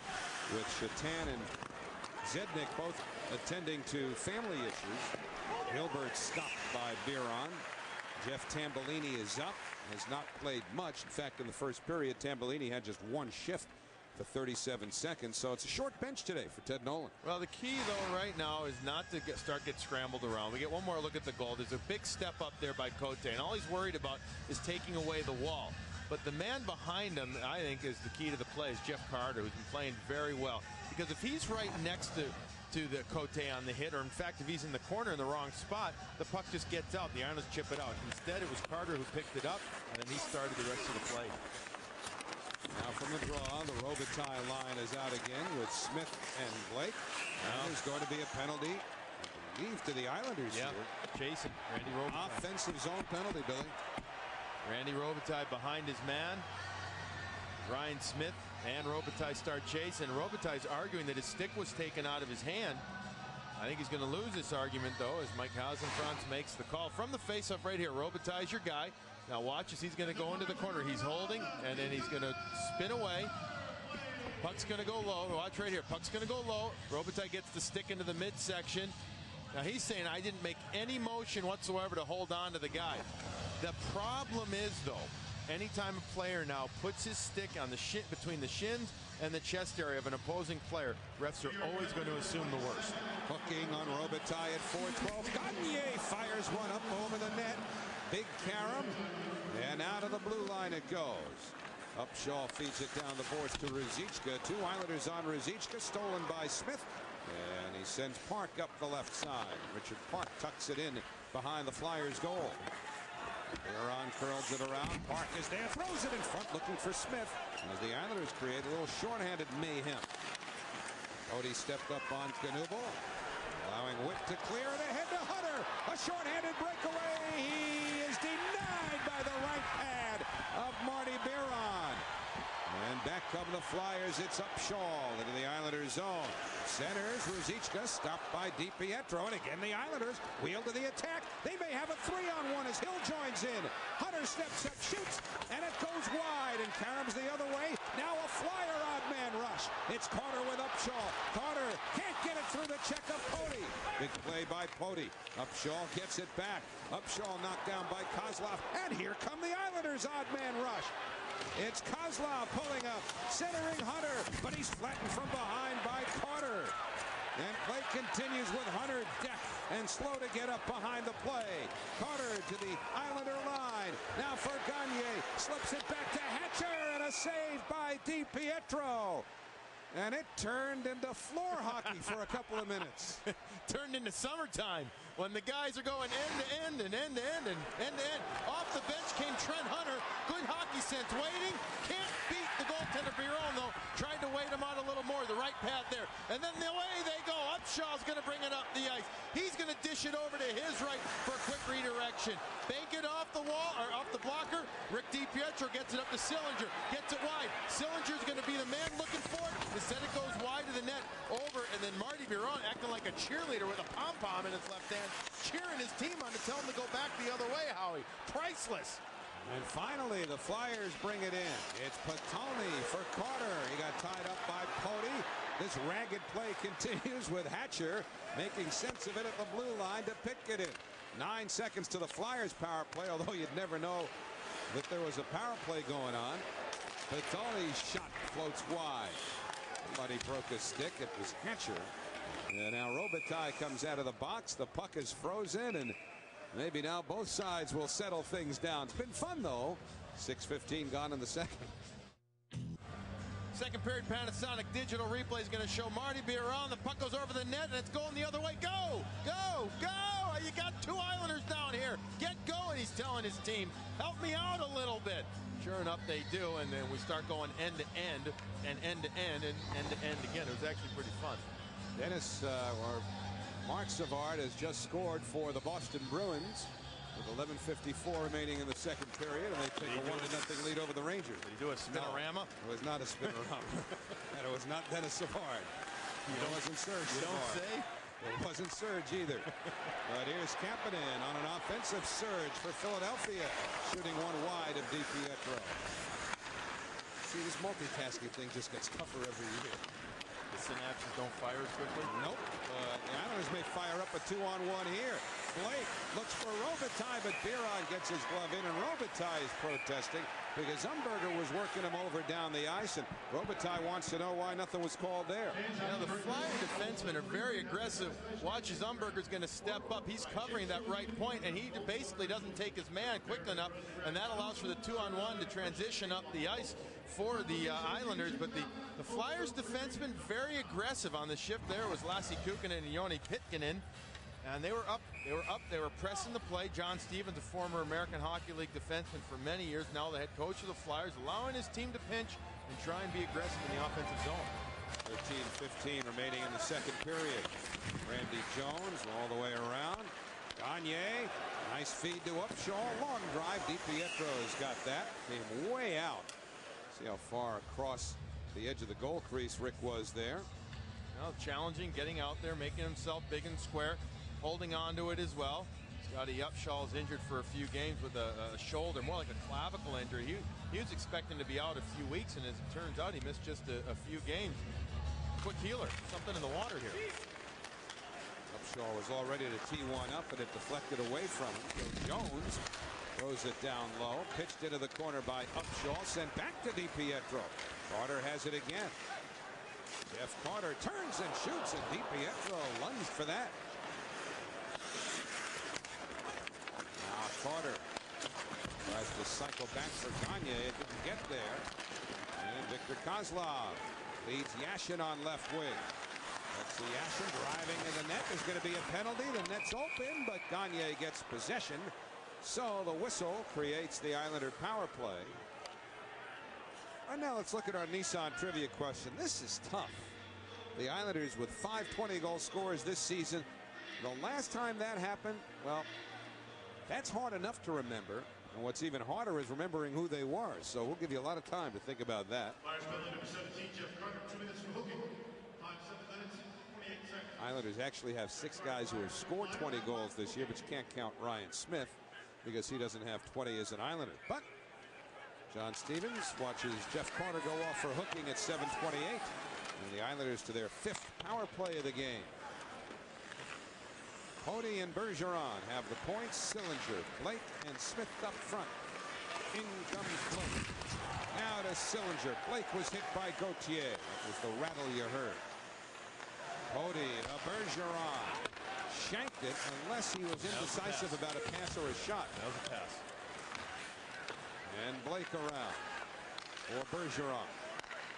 with Shatan and Zednik both attending to family issues. Hilbert stopped by Biron. Jeff Tambellini is up, has not played much. In fact, in the first period, Tambellini had just 1 shift for 37 seconds. So it's a short bench today for Ted Nolan. Well, the key, though, right now is not to get scrambled around. We get one more look at the goal. There's a big step up there by Cote, and all he's worried about is taking away the wall. But the man behind him, I think, is the key to the play, is Jeff Carter, who's been playing very well. Because if he's right next to the Cote on the hit, or in fact, if he's in the corner in the wrong spot, the puck just gets out. The Islanders chip it out. Instead, it was Carter who picked it up, and then he started the rest of the play. Now from the draw, the Robitaille line is out again with Smith and Blake. Now there's going to be a penalty, I believe, to the Islanders here. Chasing Randy Robitaille. Offensive zone penalty, Billy. Randy Robitaille behind his man. Ryan Smith and Robitaille start chasing. Robitaille's arguing that his stick was taken out of his hand. I think he's going to lose this argument, though, as Mike Hausenfranz makes the call from the faceoff right here. Robitaille's your guy. Now watch as he's going to go into the corner. He's holding, and then he's going to spin away. Puck's going to go low. Watch right here. Puck's going to go low. Robitaille gets the stick into the midsection. Now he's saying, I didn't make any motion whatsoever to hold on to the guy. The problem is, though, Anytime a player now puts his stick on the between the shins and the chest area of an opposing player, refs are always going to assume the worst. Hooking on Robitaille at 412. Gagne fires one up over the net. Big carom. And out of the blue line it goes. Upshaw feeds it down the boards to Ruzicka. 2 Islanders on Ruzicka, stolen by Smith. And he sends Park up the left side. Richard Park tucks it in behind the Flyers' goal. Biron curls it around. Park is there, throws it in front, looking for Smith. As the Islanders create a little shorthanded mayhem. Cody stepped up on Knuble, allowing Witt to clear it ahead to Hunter. A shorthanded breakaway. He is denied by the right pad of Marty Biron. And back come the Flyers. It's Upshaw into the Islanders' zone. Centers, Ruzicka stopped by DiPietro. And again, the Islanders wheel to the attack. They may have a 3-on-1 as Hill joins in. Hunter steps up, shoots, and it goes wide. And Carom's the other way. Now a Flyer odd man rush. It's Carter with Upshaw. Carter can't get it through the check of Poti. Big play by Poti. Upshaw gets it back. Upshaw knocked down by Kozlov. And here come the Islanders' odd man rush. It's Kozlov pulling up, centering Hunter, but he's flattened from behind by Carter. And play continues with Hunter decked and slow to get up behind the play. Carter to the Islander line. Now for Gagne. Slips it back to Hatcher, and a save by DiPietro. And it turned into floor hockey for a couple of minutes. Turned into summertime when the guys are going end to end and end to end and end to end. Off the bench came Trent Hunter. Good hockey sense. Waiting. Can't beat the goaltender Biron, though. Tried to wait him out a little more. The right pad there. And then the way they go. Upshaw's going to bring it up the ice. He's going to dish it over to his right for a quick redirection. Bank it off the wall, or off the blocker. Rick DiPietro gets it up to Sillinger. Gets it wide. Sillinger's going to be the man looking for it. Instead it goes wide to the net, over, and then Marty Biron acting like a cheerleader with a pom-pom in his left hand, cheering his team on to tell him to go back the other way, Howie. Priceless. And finally, the Flyers bring it in. It's Patoni for Carter. He got tied up by Poti. This ragged play continues with Hatcher making sense of it at the blue line to pick it in. 9 seconds to the Flyers power play, although you'd never know that there was a power play going on. Patoni's shot floats wide. Somebody broke a stick. It was Hatcher. And now Robitaille comes out of the box. The puck is frozen, and maybe now both sides will settle things down. It's been fun, though. 6:15 gone in the second. Second period Panasonic digital replay is going to show Marty Biron. The puck goes over the net, and it's going the other way. Go! Go! Go! You got 2 Islanders down here. Get going, he's telling his team. Help me out a little bit. Sure enough, they do, and then we start going end to end and end to end and end to end again. It was actually pretty fun. Dennis, or Mark Savard, has just scored for the Boston Bruins with 11:54 remaining in the second period, and they take a 1-0 lead over the Rangers. Did he do a spinorama? No, it was not a spinorama. And it was not Dennis Savard. It wasn't Serge Savard. You don't say? It wasn't Serge either. But here's Kapanen on an offensive surge for Philadelphia, shooting one wide of DiPietro. See, this multitasking thing just gets tougher every year. The synapses don't fire as quickly? Nope. The Islanders may fire up a 2-on-1 here. Blake looks for Robitaille, but Biron gets his glove in, and Robitaille is protesting because Umberger was working him over down the ice, and Robitaille wants to know why nothing was called there. Now, the Flyer defensemen are very aggressive. Watches Umberger's going to step up. He's covering that right point, and he basically doesn't take his man quick enough, and that allows for the 2-on-1 to transition up the ice for the Islanders. But the Flyers defensemen very aggressive on the shift. There was Lassi Kukkonen and Joni Pitkanen. And they were up, they were pressing the play. John Stevens, a former American Hockey League defenseman for many years, now the head coach of the Flyers, allowing his team to pinch and try and be aggressive in the offensive zone. 13:15 remaining in the second period. Randy Jones all the way around. Gagne, nice feed to Upshaw, long drive. DiPietro's got that, came way out. See how far across the edge of the goal crease Rick was there. Now challenging, getting out there, making himself big and square. Holding on to it as well. Scotty Upshaw's injured for a few games with a shoulder, more like a clavicle injury. He was expecting to be out a few weeks, and as it turns out, he missed just a few games. Quick healer, something in the water here. Upshaw was all ready to tee one up, and it deflected away from him. So Jones Throws it down low. Pitched into the corner by Upshaw. Sent back to DiPietro. Carter has it again. Jeff Carter turns and shoots, and DiPietro lunged for that. Now Carter tries to cycle back for Gagne. It didn't get there. And Victor Kozlov leads Yashin on left wing. Let's see Yashin driving in the net. There's going to be a penalty. The net's open, but Gagne gets possession. So the whistle creates the Islander power play. And now let's look at our Nissan trivia question. This is tough. The Islanders with 5 20-goal scorers this season. The last time that happened, well, that's hard enough to remember. And what's even harder is remembering who they were. So we'll give you a lot of time to think about that. Islanders actually have 6 guys who have scored 20 goals this year, but you can't count Ryan Smith because he doesn't have 20 as an Islander. But John Stevens watches Jeff Carter go off for hooking at 7:28. And the Islanders to their 5th power play of the game. Cody and Bergeron have the points. Sillinger, Blake, and Smith up front. In comes Blake. Now to Sillinger. Blake was hit by Gauthier. That was the rattle you heard. Cody to Bergeron. Shanked it unless he was indecisive about a pass or a shot. That was a pass. And Blake around for Bergeron.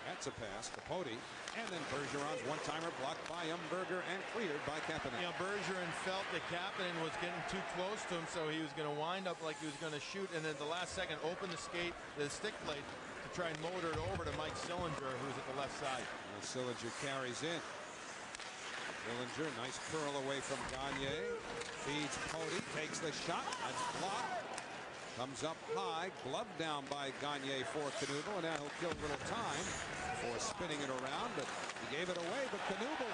That's a pass to Cody. And then Bergeron's one-timer blocked by Umberger and cleared by Kapanen. You know, Bergeron felt that Kapanen was getting too close to him, so he was going to wind up like he was going to shoot, and then at the last second open the stick plate to try and motor it over to Mike Sillinger, who's at the left side. And Sillinger carries in. Sillinger, nice curl away from Gagne. Feeds Cody, takes the shot. That's blocked. Comes up high, gloved down by Gagne for Knuble, and now he'll kill a little time for spinning it around, but he gave it away. But Knuble,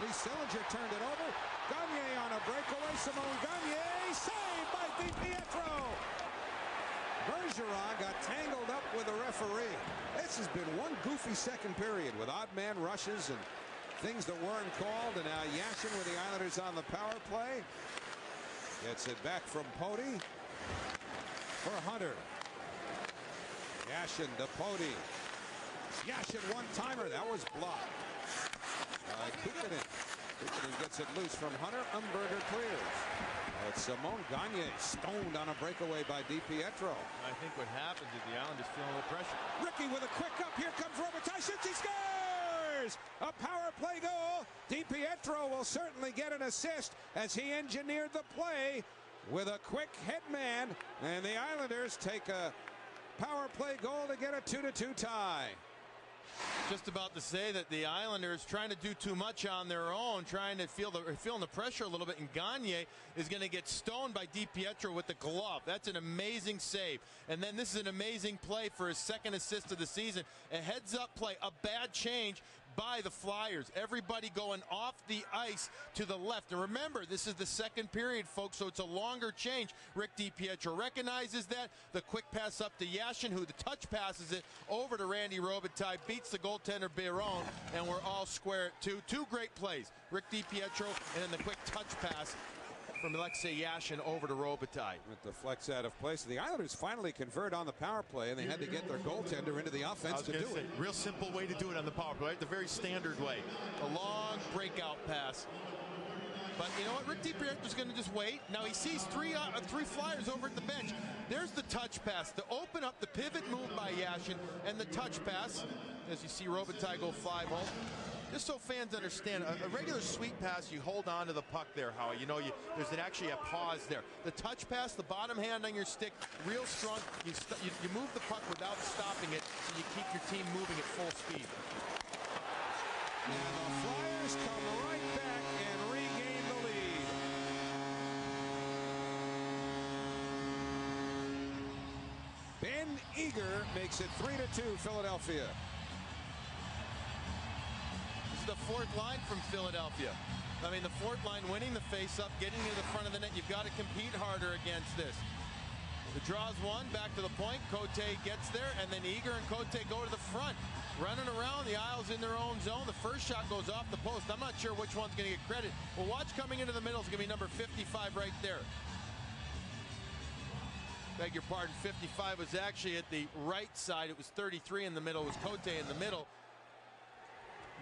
Lee Sillinger turned it over. Gagne on a breakaway. Simone Gagne saved by DiPietro. Bergeron got tangled up with the referee. This has been one goofy second period with odd man rushes and things that weren't called. And now Yashin with the Islanders on the power play. Gets it back from Poti. For Hunter. Yashin to Poti. Yashin one-timer. That was blocked. Kukanen. Kukanen gets it loose from Hunter. Umberger clears. It's Simone Gagne stoned on a breakaway by DiPietro. I think what happens is the Islanders feeling a little pressure. Ricky with a quick up. Here comes Robitaille. Shoots. He scores! A power play goal. DiPietro will certainly get an assist as he engineered the play with a quick hit man, and the Islanders take a power play goal to get a 2-2 tie. Just about to say that the Islanders trying to do too much on their own, trying to feeling the pressure a little bit, and Gagne is going to get stoned by DiPietro with the glove. That's an amazing save. And then this is an amazing play for his 2nd assist of the season. A heads-up play, a bad change by the Flyers. Everybody going off the ice to the left. And remember, this is the 2nd period, folks, so it's a longer change. Rick DiPietro recognizes that. The quick pass up to Yashin, who the touch passes it over to Randy Robitaille, beats the goaltender Biron, and we're all square at 2. 2 great plays. Rick DiPietro, and then the quick touch pass from Alexei Yashin over to Robitaille. With the flex out of place, the Islanders finally convert on the power play, and they had to get their goaltender into the offense to do it. Real simple way to do it on the power play, right? The very standard way. A long breakout pass. But you know what? Rick DiPietro's going to just wait. Now he sees three Flyers over at the bench. There's the touch pass to open up the pivot move by Yashin, and the touch pass, as you see Robitaille go 5 home. Just so fans understand, a regular sweep pass, you hold on to the puck there, Howie. You know, there's actually a pause there. The touch pass, the bottom hand on your stick, real strong. You move the puck without stopping it, so you keep your team moving at full speed. And the Flyers come right back and regain the lead. Ben Eager makes it 3-2 Philadelphia. The 4th line from Philadelphia. I mean, the 4th line winning the face-up, getting to the front of the net. You've got to compete harder against this. The draw's 1, back to the point. Cote gets there, and then Eager and Cote go to the front. Running around, the Isles in their own zone. The first shot goes off the post. I'm not sure which one's going to get credit. Well, watch coming into the middle is going to be number 55 right there. Beg your pardon, 55 was actually at the right side. It was 33 in the middle. It was Cote in the middle.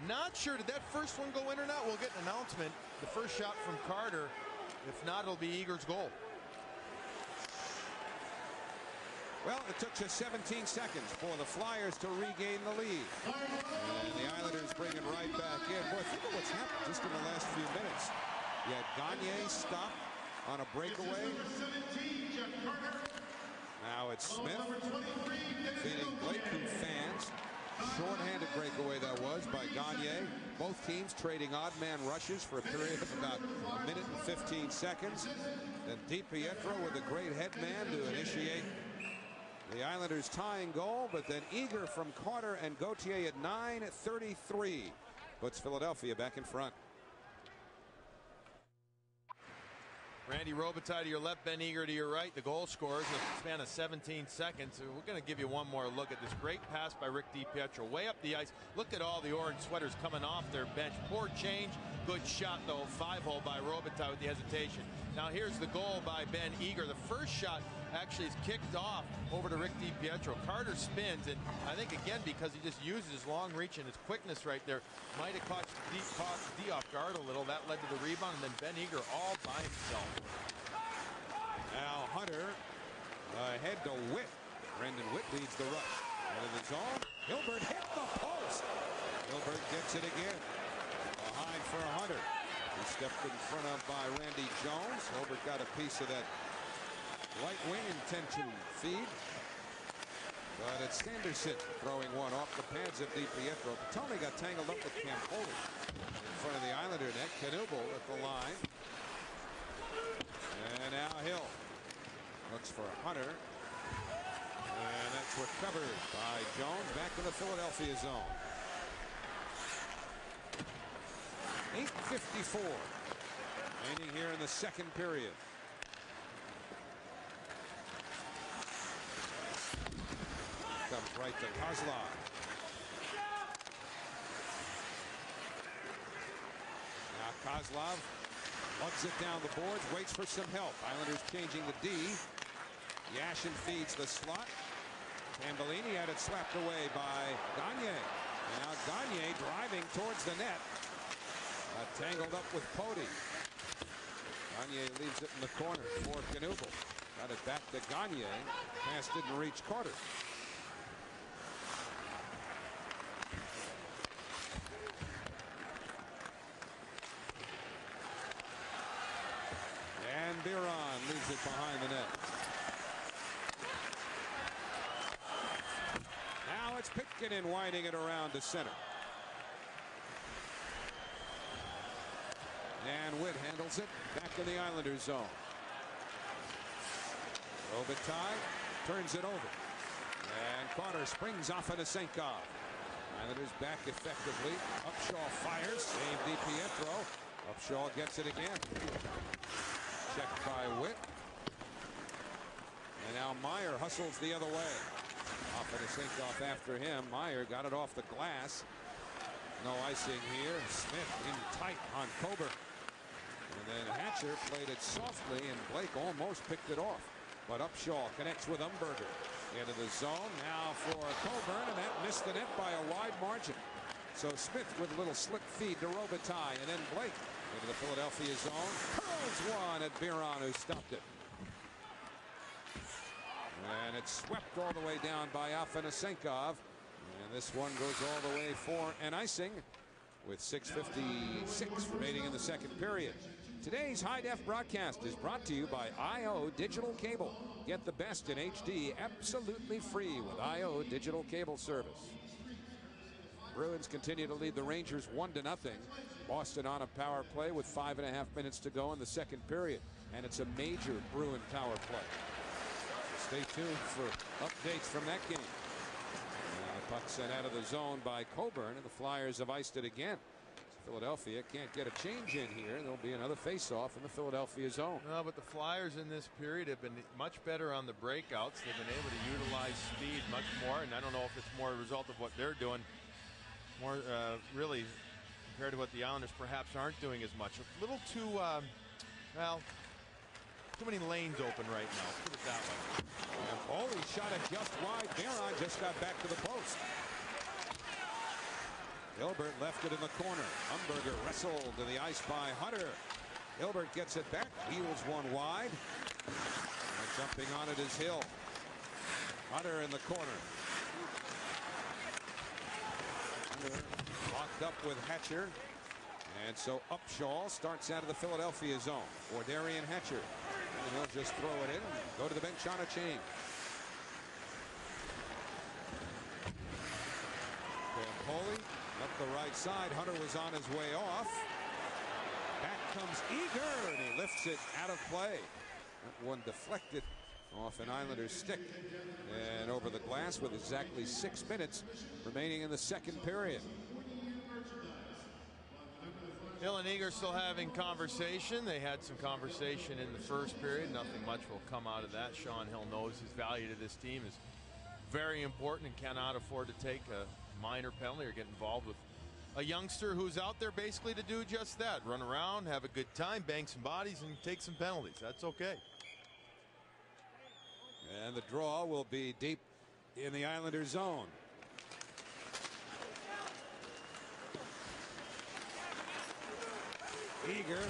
Not sure, did that first one go in or not? We'll get an announcement. The first shot from Carter. If not, it'll be Eager's goal. Well, it took just 17 seconds for the Flyers to regain the lead. And the Islanders bring it right back in. Boy, think of what's happened just in the last few minutes. You had Gagne stop on a breakaway. Now it's Smith feeding Blake, who fans. Short-handed breakaway that was by Gagne. Both teams trading odd man rushes for a period of about a minute and 15 seconds. Then DiPietro with a great head man to initiate the Islanders tying goal, but then Eager from Carter and Gauthier at 9:33 puts Philadelphia back in front. Randy Robitaille to your left, Ben Eager to your right. The goal scorers in a span of 17 seconds. So we're going to give you one more look at this great pass by Rick DiPietro. Way up the ice. Look at all the orange sweaters coming off their bench. Poor change. Good shot, though. 5-hole by Robitaille with the hesitation. Now here's the goal by Ben Eager. The first shot actually is kicked off over to Rick DiPietro. Carter spins, and I think, again, because he just uses his long reach and his quickness right there, might have caught D off guard a little. That led to the rebound, and then Ben Eager all by himself. Now Hunter ahead to Witt. Brendan Witt leads the rush. Out of the zone. Hilbert hit the post. Hilbert gets it again. Behind for Hunter. He stepped in front of by Randy Jones. Hilbert got a piece of that right wing intention feed. But it's Sanderson throwing one off the pads of DiPietro. Tony got tangled up with Campoli in front of the Islander net. Knuble at the line. And now Hill looks for Hunter. And that's recovered by Jones. Back to the Philadelphia zone. 8:54 remaining here in the second period. Comes right to Kozlov. Now Kozlov lugs it down the boards, waits for some help. Islanders changing the D. Yashin feeds the slot. Tambellini had it slapped away by Gagne. And now Gagne driving towards the net. Tangled up with Pody. Gagne leaves it in the corner for Knuble. Got it back to Gagne. Pass didn't reach Carter. And Biron leaves it behind the net. Now it's Pitkin winding it around to center. And Witt handles it back in the Islanders zone. Robitaille turns it over. And Carter springs off of Senkov. Islanders back effectively. Upshaw fires. Save DiPietro. Upshaw gets it again. Checked by Witt. And now Meyer hustles the other way. Off of Senkov after him. Meyer got it off the glass. No icing here. Smith in tight on Coburn. And then Hatcher played it softly, and Blake almost picked it off. But Upshaw connects with Umberger. Into the zone now for Coburn, and that missed the net by a wide margin. So Smith with a little slick feed to Robitaille, and then Blake into the Philadelphia zone. Curls one at Biron, who stopped it. And it's swept all the way down by Afanasenkov. And this one goes all the way for an icing with 6:56 remaining in the second period. Today's High Def broadcast is brought to you by IO Digital Cable. Get the best in HD absolutely free with IO Digital Cable service. Bruins continue to lead the Rangers 1-0. Boston on a power play with 5.5 minutes to go in the second period. And it's a major Bruin power play. So stay tuned for updates from that game. The puck sent out of the zone by Coburn, and the Flyers have iced it again. Philadelphia can't get a change in here. There'll be another face-off in the Philadelphia zone. No, but the Flyers in this period have been much better on the breakouts. They've been able to utilize speed much more, and I don't know if it's more a result of what they're doing, more really compared to what the Islanders perhaps aren't doing as much. A little too, well, too many lanes open right now. Put it that way. And Foley shot it just wide. Barron just got back to the post. Hilbert left it in the corner. Umberger wrestled to the ice by Hunter. Hilbert gets it back. Heels one wide. And jumping on it is Hill. Hunter in the corner. Hunter locked up with Hatcher. And so Upshaw starts out of the Philadelphia zone for Darian Hatcher. And he'll just throw it in and go to the bench on a change. Foley up the right side. Hunter was on his way off. Back comes Eager, and he lifts it out of play. That one deflected off an Islanders stick and over the glass with exactly 6 minutes remaining in the second period. Hill and Eager still having conversation. They had some conversation in the first period. Nothing much will come out of that. Sean Hill knows his value to this team is very important and cannot afford to take a minor penalty or get involved with a youngster who's out there basically to do just that. Run around, have a good time, bang some bodies, and take some penalties. That's okay. And the draw will be deep in the Islanders zone. Eager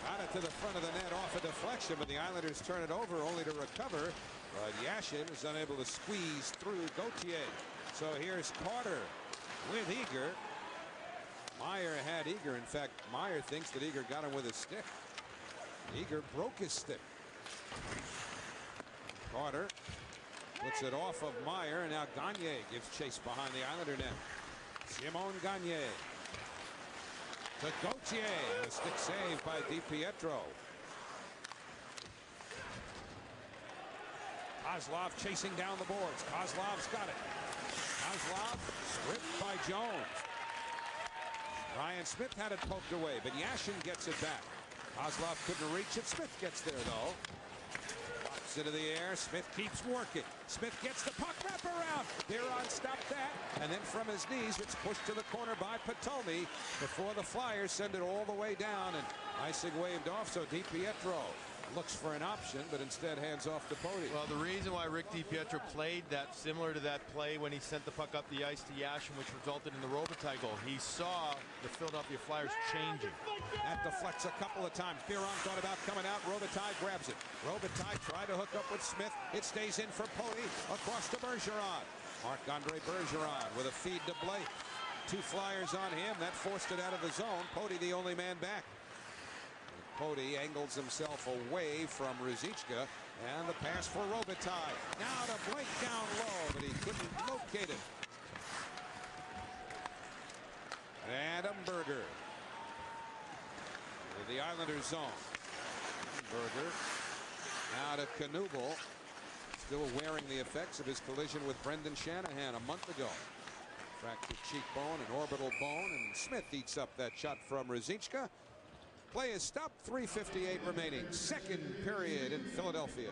got it to the front of the net off a deflection, but the Islanders turn it over only to recover. But Yashin is unable to squeeze through Gauthier. So here's Carter with Eager. Meyer had Eager. In fact, Meyer thinks that Eager got him with his stick. Eager broke his stick. Carter puts it off of Meyer, and now Gagne gives chase behind the Islander net. Simon Gagne to Gauthier. A stick save by DiPietro. Kozlov chasing down the boards. Kozlov's got it. Kozlov stripped by Jones. Ryan Smith had it poked away, but Yashin gets it back. Kozlov couldn't reach it. Smith gets there, though. Drops into the air. Smith keeps working. Smith gets the puck. Wrap around. Barron stopped that. And then from his knees, it's pushed to the corner by Patomi before the Flyers send it all the way down. And icing waved off, so DiPietro looks for an option, but instead hands off to Pody. Well, the reason why Rick DiPietro played that similar to that play when he sent the puck up the ice to Yashin, which resulted in the Robitaille goal, he saw the Philadelphia Flyers changing. That deflects a couple of times. Biron thought about coming out. Robitaille grabs it. Robitaille tried to hook up with Smith. It stays in for Pody. Across to Bergeron. Marc-Andre Bergeron with a feed to Blake. 2 Flyers on him. That forced it out of the zone. Pody the only man back. Pody angles himself away from Ruzicka, and the pass for Robitaille. Now to Blake down low, but he couldn't locate it. Adam Berger with the Islanders zone. Berger now to Knuble, still wearing the effects of his collision with Brendan Shanahan a month ago. Fractured cheekbone and orbital bone, and Smith eats up that shot from Ruzicka. Play is stopped. 3:58 remaining. Second period in Philadelphia.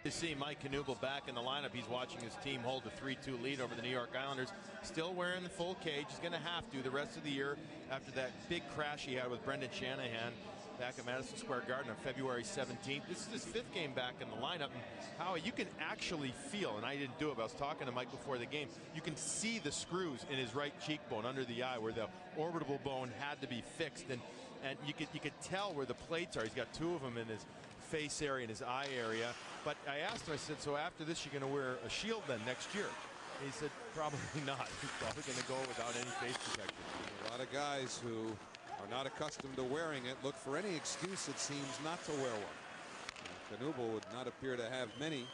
To see Mike Knuble back in the lineup, he's watching his team hold a 3-2 lead over the New York Islanders. Still wearing the full cage. He's going to have to the rest of the year after that big crash he had with Brendan Shanahan back at Madison Square Garden on February 17th. This is his 5th game back in the lineup. And Howie, you can actually feel, and I didn't do it, but I was talking to Mike before the game, you can see the screws in his right cheekbone under the eye where the orbital bone had to be fixed. And you could tell where the plates are. He's got 2 of them in his face area and his eye area. But I asked him, I said, so after this you're going to wear a shield then next year? And he said, probably not. He's probably going to go without any face protection. A lot of guys who are not accustomed to wearing it look for any excuse, it seems, not to wear one. Knuble would not appear to have many.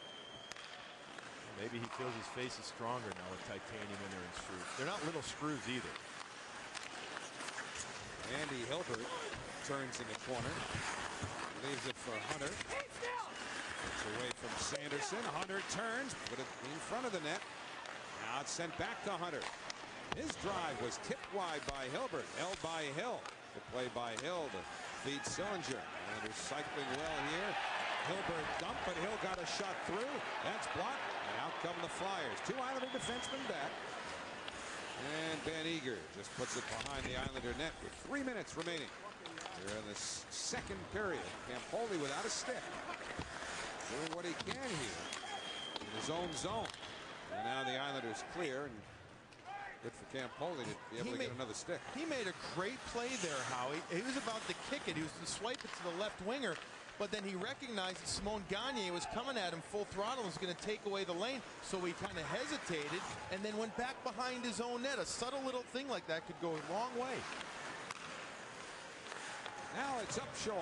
Maybe he feels his face is stronger now with titanium in there and screws. They're not little screws either. Andy Hilbert turns in the corner. Leaves it for Hunter. It's away from Sanderson. Hunter turns, put it in front of the net. Now it's sent back to Hunter. His drive was tipped wide by Hilbert. Held by Hill. The play by Hill to feed Sillinger. And they're cycling well here. Hilbert dumped, but Hill got a shot through. That's blocked. And out come the Flyers. 2 Islander defensemen back. And Ben Eager just puts it behind the Islander net with 3 minutes remaining. Here in the second period, Campoli without a stick, doing what he can here in his own zone. And now the Islanders clear, and good for Campoli to be able to get another stick. He made a great play there, Howie. He was about to kick it. He was to swipe it to the left winger, but then he recognized that Simon Gagne was coming at him full throttle and was going to take away the lane, so he kind of hesitated and then went back behind his own net. A subtle little thing like that could go a long way. Now it's Upshaw.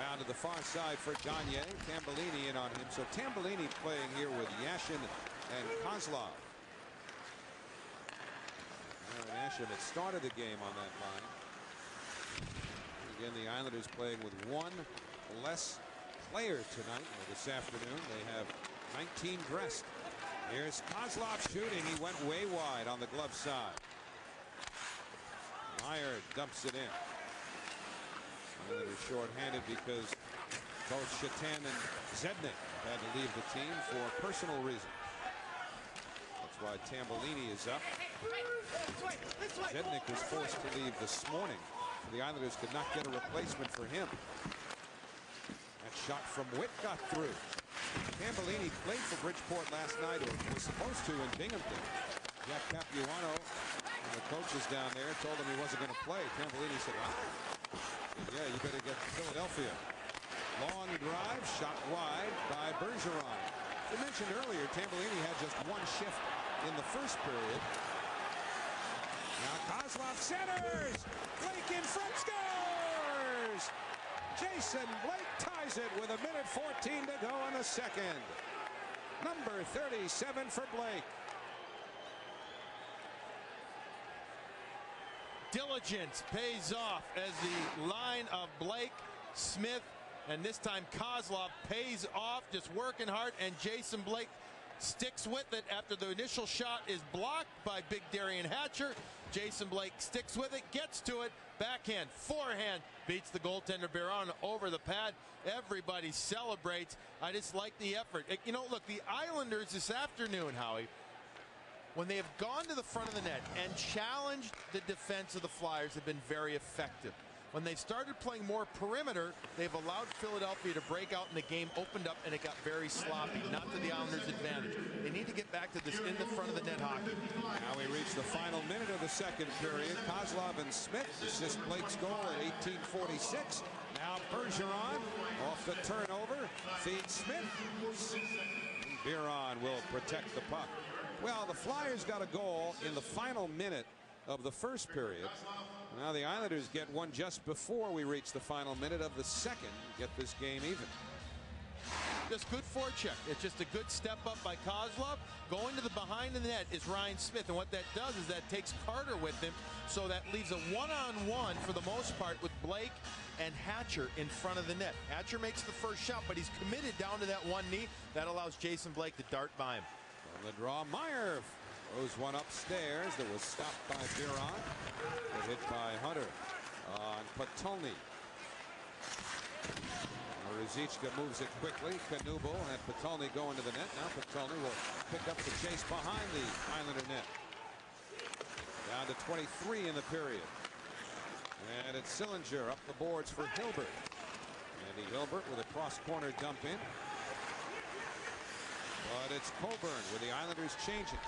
Round to the far side for Gagne. Tambellini in on him. So Tambellini playing here with Yashin and Kozlov. Yashin had started the game on that line. Again, the Islanders playing with one less player tonight or this afternoon. They have 19 dressed. Here's Kozlov shooting. He went way wide on the glove side. Meyer dumps it in. Islanders shorthanded because both Shatan and Zednik had to leave the team for personal reasons. That's why Tambellini is up. Zednik was forced to leave this morning. The Islanders could not get a replacement for him. That shot from Witt got through. Tambellini played for Bridgeport last night, or was supposed to in Binghamton. Jack Capuano, the coaches down there, told him he wasn't going to play. Tambellini said, yeah, you better get to Philadelphia. Long drive, shot wide by Bergeron. I mentioned earlier, Tambellini had just one shift in the first period. Now Kozlov centers. Blake in front scores. Jason Blake ties it with 1:14 to go in the second. Number 37 for Blake. Diligence pays off as the line of Blake, Smith, and this time Kozlov pays off, just working hard, and Jason Blake sticks with it after the initial shot is blocked by Big Darian Hatcher. Jason Blake sticks with it, gets to it, backhand, forehand, beats the goaltender Biron over the pad. Everybody celebrates. I just like the effort. You know, look, the Islanders this afternoon, Howie, when they have gone to the front of the net and challenged the defense of the Flyers, have been very effective. When they started playing more perimeter, they've allowed Philadelphia to break out, and the game opened up and it got very sloppy, not to the Islanders' advantage. They need to get back to this in the front of the net hockey. Now we reach the final minute of the second period. Kozlov and Smith assist Blake's goal at 18:46. Now Bergeron off the turnover, feeds Smith. Biron will protect the puck. Well, the Flyers got a goal in the final minute of the first period. Now the Islanders get one just before we reach the final minute of the second, get this game even. Just good forecheck. It's just a good step up by Kozlov. Going to the behind the net is Ryan Smith, and what that does is that takes Carter with him, so that leaves a one-on-one for the most part with Blake and Hatcher in front of the net. Hatcher makes the first shot, but he's committed down to that one knee. That allows Jason Blake to dart by him. On the draw, Meyer throws one upstairs that was stopped by Biron. Hit by Hunter on Patolny. Ruzicka moves it quickly. Knuble and Patolny going to the net. Now Patolny will pick up the chase behind the Islander net. Down to 23 in the period. And it's Sillinger up the boards for Hilbert. Andy Hilbert with a cross corner dump in. But it's Coburn with the Islanders changing.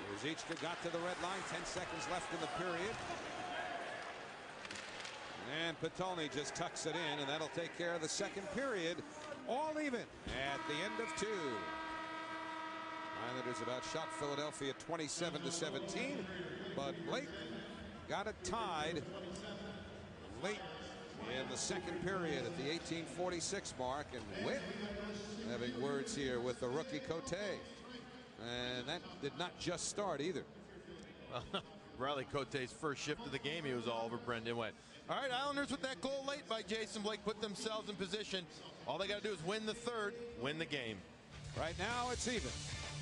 Ruzicka got to the red line. 10 seconds left in the period. And Patolny just tucks it in, and that'll take care of the second period. All even at the end of two. Islanders about shot Philadelphia 27-17, but Blake got it tied late in the second period at the 18:46 mark, and Witt having words here with the rookie Cote. And that did not just start either. Riley Cote's first shift of the game, he was all over Brendan Witt. All right, Islanders with that goal late by Jason Blake put themselves in position. All they got to do is win the third, win the game. Right now it's even.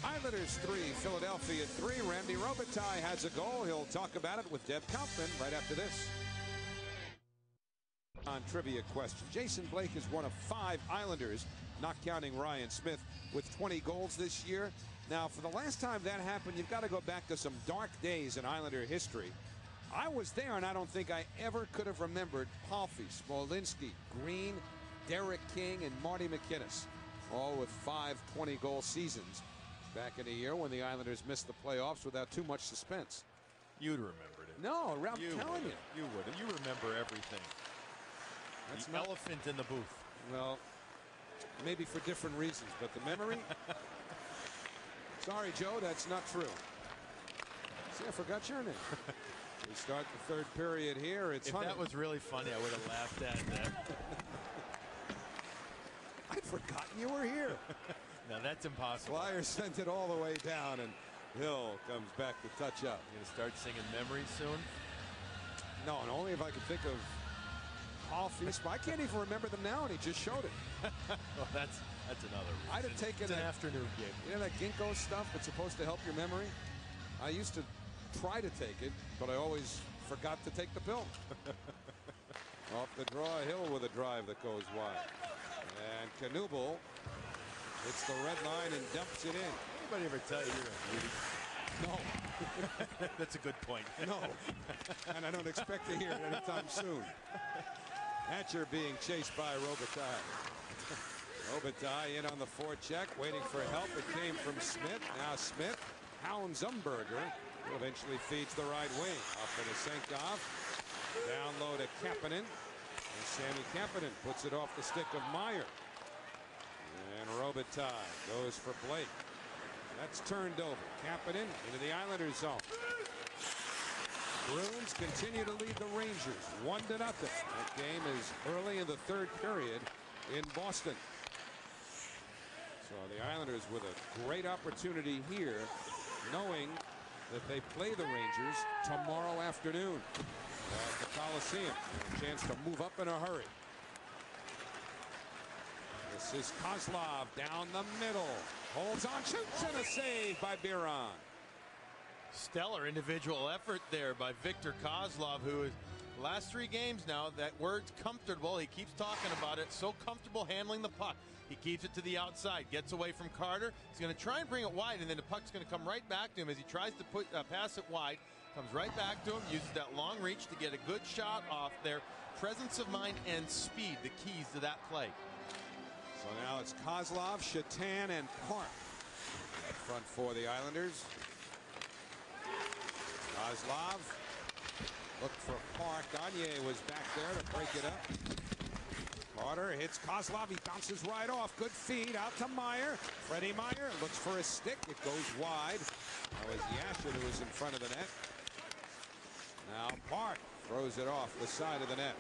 Islanders 3, Philadelphia 3. Randy Robitaille has a goal. He'll talk about it with Deb Kaufman right after this. On trivia question, Jason Blake is one of 5 Islanders, not counting Ryan Smith, with 20 goals this year. Now, for the last time that happened, you've got to go back to some dark days in Islander history. I was there, and I don't think I ever could have remembered Palffy, Smolinski, Green, Derek King, and Marty McInnes, all with 5 20-goal seasons back in a year when the Islanders missed the playoffs without too much suspense. You'd remembered it. No, I'm telling you. You would. You remember everything. That's the elephant in the booth. Well, maybe for different reasons, but the memory. Sorry, Joe, that's not true. See, I forgot your name. We start the third period here. It's if Hunter. That was really funny, I would have laughed at that. I'd forgotten you were here. No, that's impossible. Flyers sent it all the way down, and Hill comes back to touch up. You gonna start singing memories soon? No, and only if I could think of Palffy. I can't even remember them now, and he just showed it. Well, that's another reason. I'd have taken it's an afternoon game. You know that ginkgo stuff that's supposed to help your memory? I used to try to take it, but I always forgot to take the pill. Off the draw, Hill with a drive that goes wide. And Knuble hits the red line and dumps it in. Anybody ever tell you you're a beauty? No. That's a good point. No. And I don't expect to hear it anytime soon. Hatcher being chased by Robitaille. Robitaille in on the forecheck, waiting for help. It came from Smith. Now Smith hounds Umberger, who eventually feeds the right wing. Up to Senkov. Down low to Kapanen. And Sammy Kapanen puts it off the stick of Meyer. And Robitaille goes for Blake. That's turned over. Kapanen into the Islanders zone. Bruins continue to lead the Rangers 1-0. That game is early in the third period in Boston. So the Islanders with a great opportunity here, knowing that they play the Rangers tomorrow afternoon at the Coliseum. A chance to move up in a hurry. This is Kozlov down the middle. Holds on, shoots, and a save by Biron. Stellar individual effort there by Victor Kozlov, who is last 3 games now. That word's comfortable. He keeps talking about it. So comfortable handling the puck. He keeps it to the outside, gets away from Carter. He's going to try and bring it wide, and then the puck's going to come right back to him as he tries to pass it wide. Comes right back to him, uses that long reach to get a good shot off there. Presence of mind and speed, the keys to that play. So now it's Kozlov, Shatan, and Park up front for the Islanders. Kozlov looked for Park. Gagne was back there to break it up. Carter hits Kozlov. He bounces right off. Good feed out to Meyer. Freddie Meyer looks for a stick. It goes wide. That was Yashin who was in front of the net. Now Park throws it off the side of the net.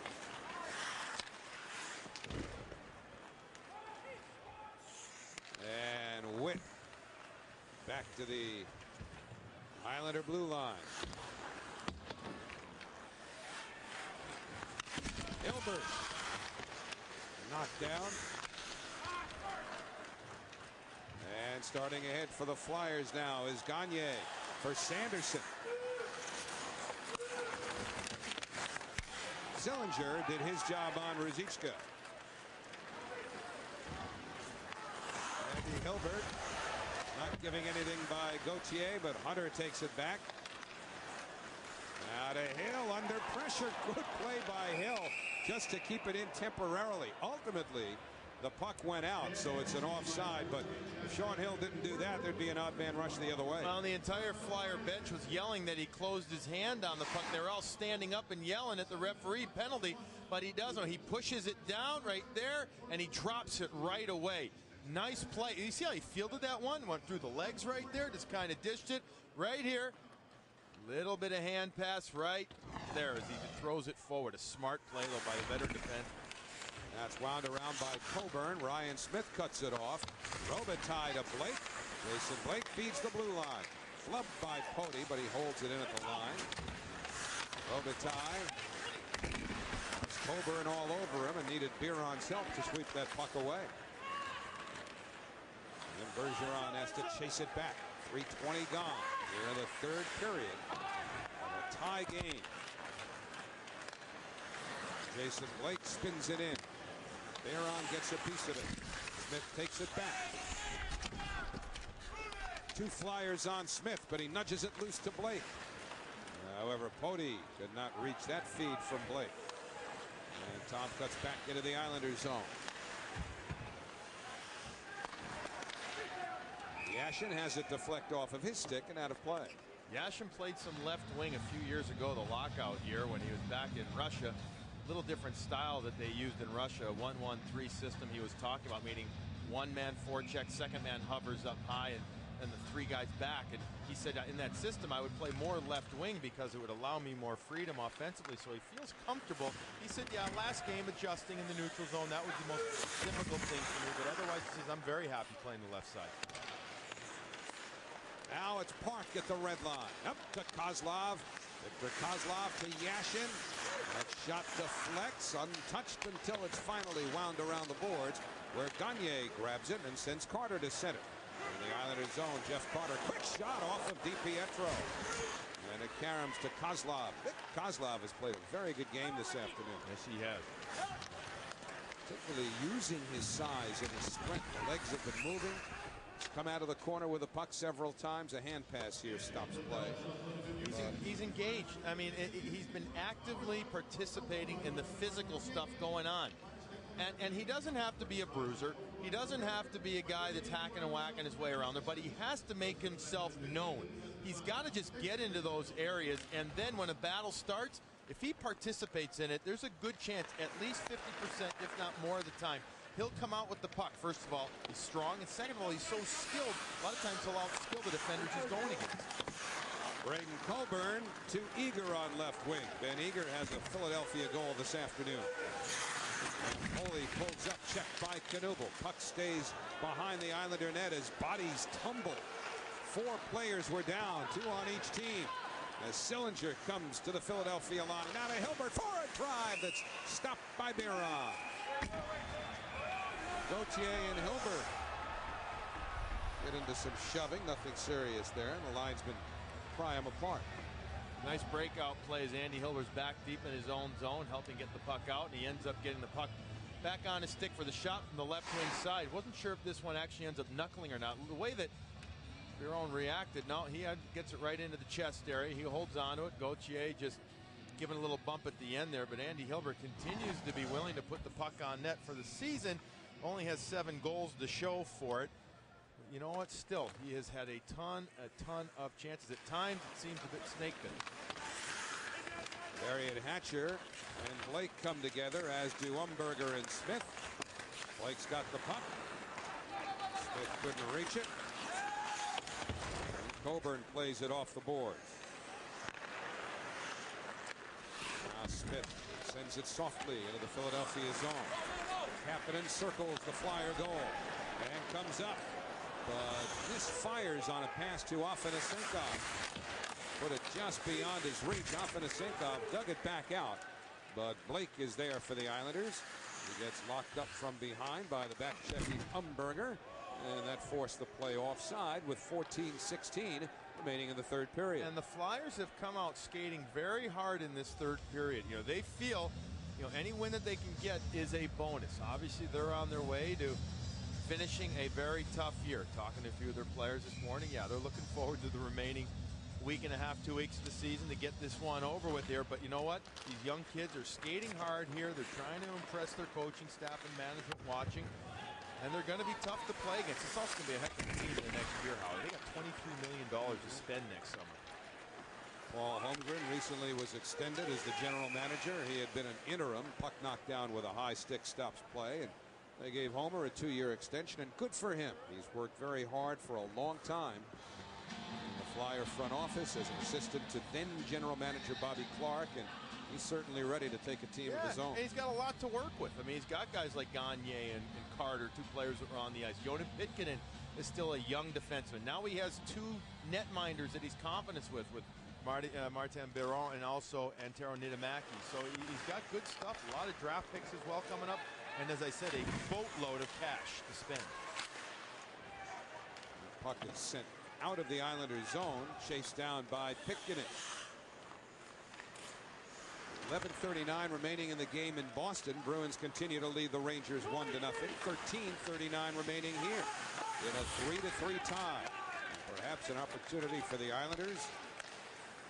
And Witt back to the Islander blue line. Hilbert knocked down. And starting ahead for the Flyers now is Gagne for Sanderson. Sillinger did his job on Ruzicka. Andy Hilbert not giving anything by Gauthier, but Hunter takes it back. Now to Hill under pressure. Good play by Hill just to keep it in temporarily. Ultimately, the puck went out, so it's an offside. But if Sean Hill didn't do that, there'd be an odd man rush the other way. Well, the entire Flyer bench was yelling that he closed his hand on the puck. They were all standing up and yelling at the referee penalty, but he doesn't. He pushes it down right there, and he drops it right away. Nice play. You see how he fielded that one? Went through the legs right there, just kind of dished it right here. Little bit of hand pass right there as he throws it forward. A smart play, though, by a better defense. That's wound around by Coburn. Ryan Smith cuts it off. Robitaille to Blake. Jason Blake feeds the blue line. Flubbed by Pody, but he holds it in at the line. Robitaille. Coburn all over him and needed Biron's help to sweep that puck away. And Bergeron has to chase it back. 3:20 gone. Here in the third period of a tie game. Jason Blake spins it in. Biron gets a piece of it. Smith takes it back. 2 Flyers on Smith, but he nudges it loose to Blake. However, Pody could not reach that feed from Blake. And Tom cuts back into the Islanders zone. Yashin has it deflect off of his stick and out of play. Yashin played some left wing a few years ago, the lockout year when he was back in Russia. Little different style that they used in Russia, a 1-1-3 system he was talking about, meaning one man forecheck, second man hovers up high, and the three guys back. And he said in that system I would play more left wing because it would allow me more freedom offensively, so he feels comfortable. He said, yeah, last game adjusting in the neutral zone, that was the most difficult thing for me, but otherwise he says I'm very happy playing the left side. Now it's Park at the red line. Up to Kozlov. Victor Kozlov to Yashin. That shot deflects, untouched until it's finally wound around the boards, where Gagne grabs it and sends Carter to center. In the Islanders zone, Jeff Carter, quick shot off of DiPietro. And it caroms to Kozlov. Vic Kozlov has played a very good game this afternoon. Yes, he has. Particularly using his size and his sprint. The legs have been moving. He's come out of the corner with a puck several times. A hand pass here stops play. He's engaged. I mean, he's been actively participating in the physical stuff going on. And he doesn't have to be a bruiser. He doesn't have to be a guy that's hacking and whacking his way around there, but he has to make himself known. He's got to just get into those areas, and then when a battle starts, if he participates in it, there's a good chance, at least 50%, if not more of the time, he'll come out with the puck. First of all, he's strong, and second of all, he's so skilled. A lot of times he'll outskill the defenders he's going against. Braden Coburn to Eager on left wing. Ben Eager has a Philadelphia goal this afternoon. And Foley pulls up, checked by Knuble. Puck stays behind the Islander net as bodies tumble. 4 players were down, 2 on each team. As Sillinger comes to the Philadelphia line. Now to Hilbert for a drive that's stopped by Biron. Gauthier and Hilbert get into some shoving. Nothing serious there, and the linesmen pry them apart. Nice breakout plays. Andy Hilbert's back deep in his own zone, helping get the puck out, and he ends up getting the puck back on his stick for the shot from the left wing side. Wasn't sure if this one actually ends up knuckling or not. The way that Biron reacted, no, he gets it right into the chest area. He holds on to it. Gauthier just giving a little bump at the end there, but Andy Hilbert continues to be willing to put the puck on net for the season. Only has 7 goals to show for it. You know what? Still, he has had a ton of chances. At times, it seems a bit snake bitten. Barry and Hatcher and Blake come together, as do Umberger and Smith. Blake's got the puck. Smith couldn't reach it. And Coburn plays it off the board. Now Smith sends it softly into the Philadelphia zone. Kapanen circles the Flyer goal and comes up. But misfires on a pass to Afanasenkov. Put it just beyond his reach. Afanasenkov dug it back out. But Blake is there for the Islanders. He gets locked up from behind by the back-checking Umberger. And that forced the play offside with 14:16 remaining in the third period. And the Flyers have come out skating very hard in this third period. You know, they feel, any win that they can get is a bonus. Obviously, they're on their way to finishing a very tough year. Talking to a few of their players this morning, yeah, they're looking forward to the remaining week and a half, 2 weeks of the season to get this one over with here. But you know what? These young kids are skating hard here. They're trying to impress their coaching staff and management watching. And they're going to be tough to play against. It's also going to be a heck of a team in the next year, Howard. They got $23 million to spend next summer. Paul Holmgren recently was extended as the general manager. He had been an interim. Puck knocked down with a high stick stops play. And they gave Homer a 2-year extension, and good for him. He's worked very hard for a long time in the Flyer front office as an assistant to then general manager Bobby Clark, and he's certainly ready to take a team of his own. And he's got a lot to work with. I mean, he's got guys like Gagne and Carter, 2 players that were on the ice. Jonan Pitkanen is still a young defenseman. Now he has 2 netminders that he's confident with Martin Biron and also Antero Niittymaki. So he's got good stuff. A lot of draft picks as well coming up. And as I said, a boatload of cash to spend. The puck is sent out of the Islanders zone, chased down by Pitkanen. 11:39 remaining in the game in Boston. Bruins continue to lead the Rangers 1-0. 13:39 remaining here in a 3-3 tie. Perhaps an opportunity for the Islanders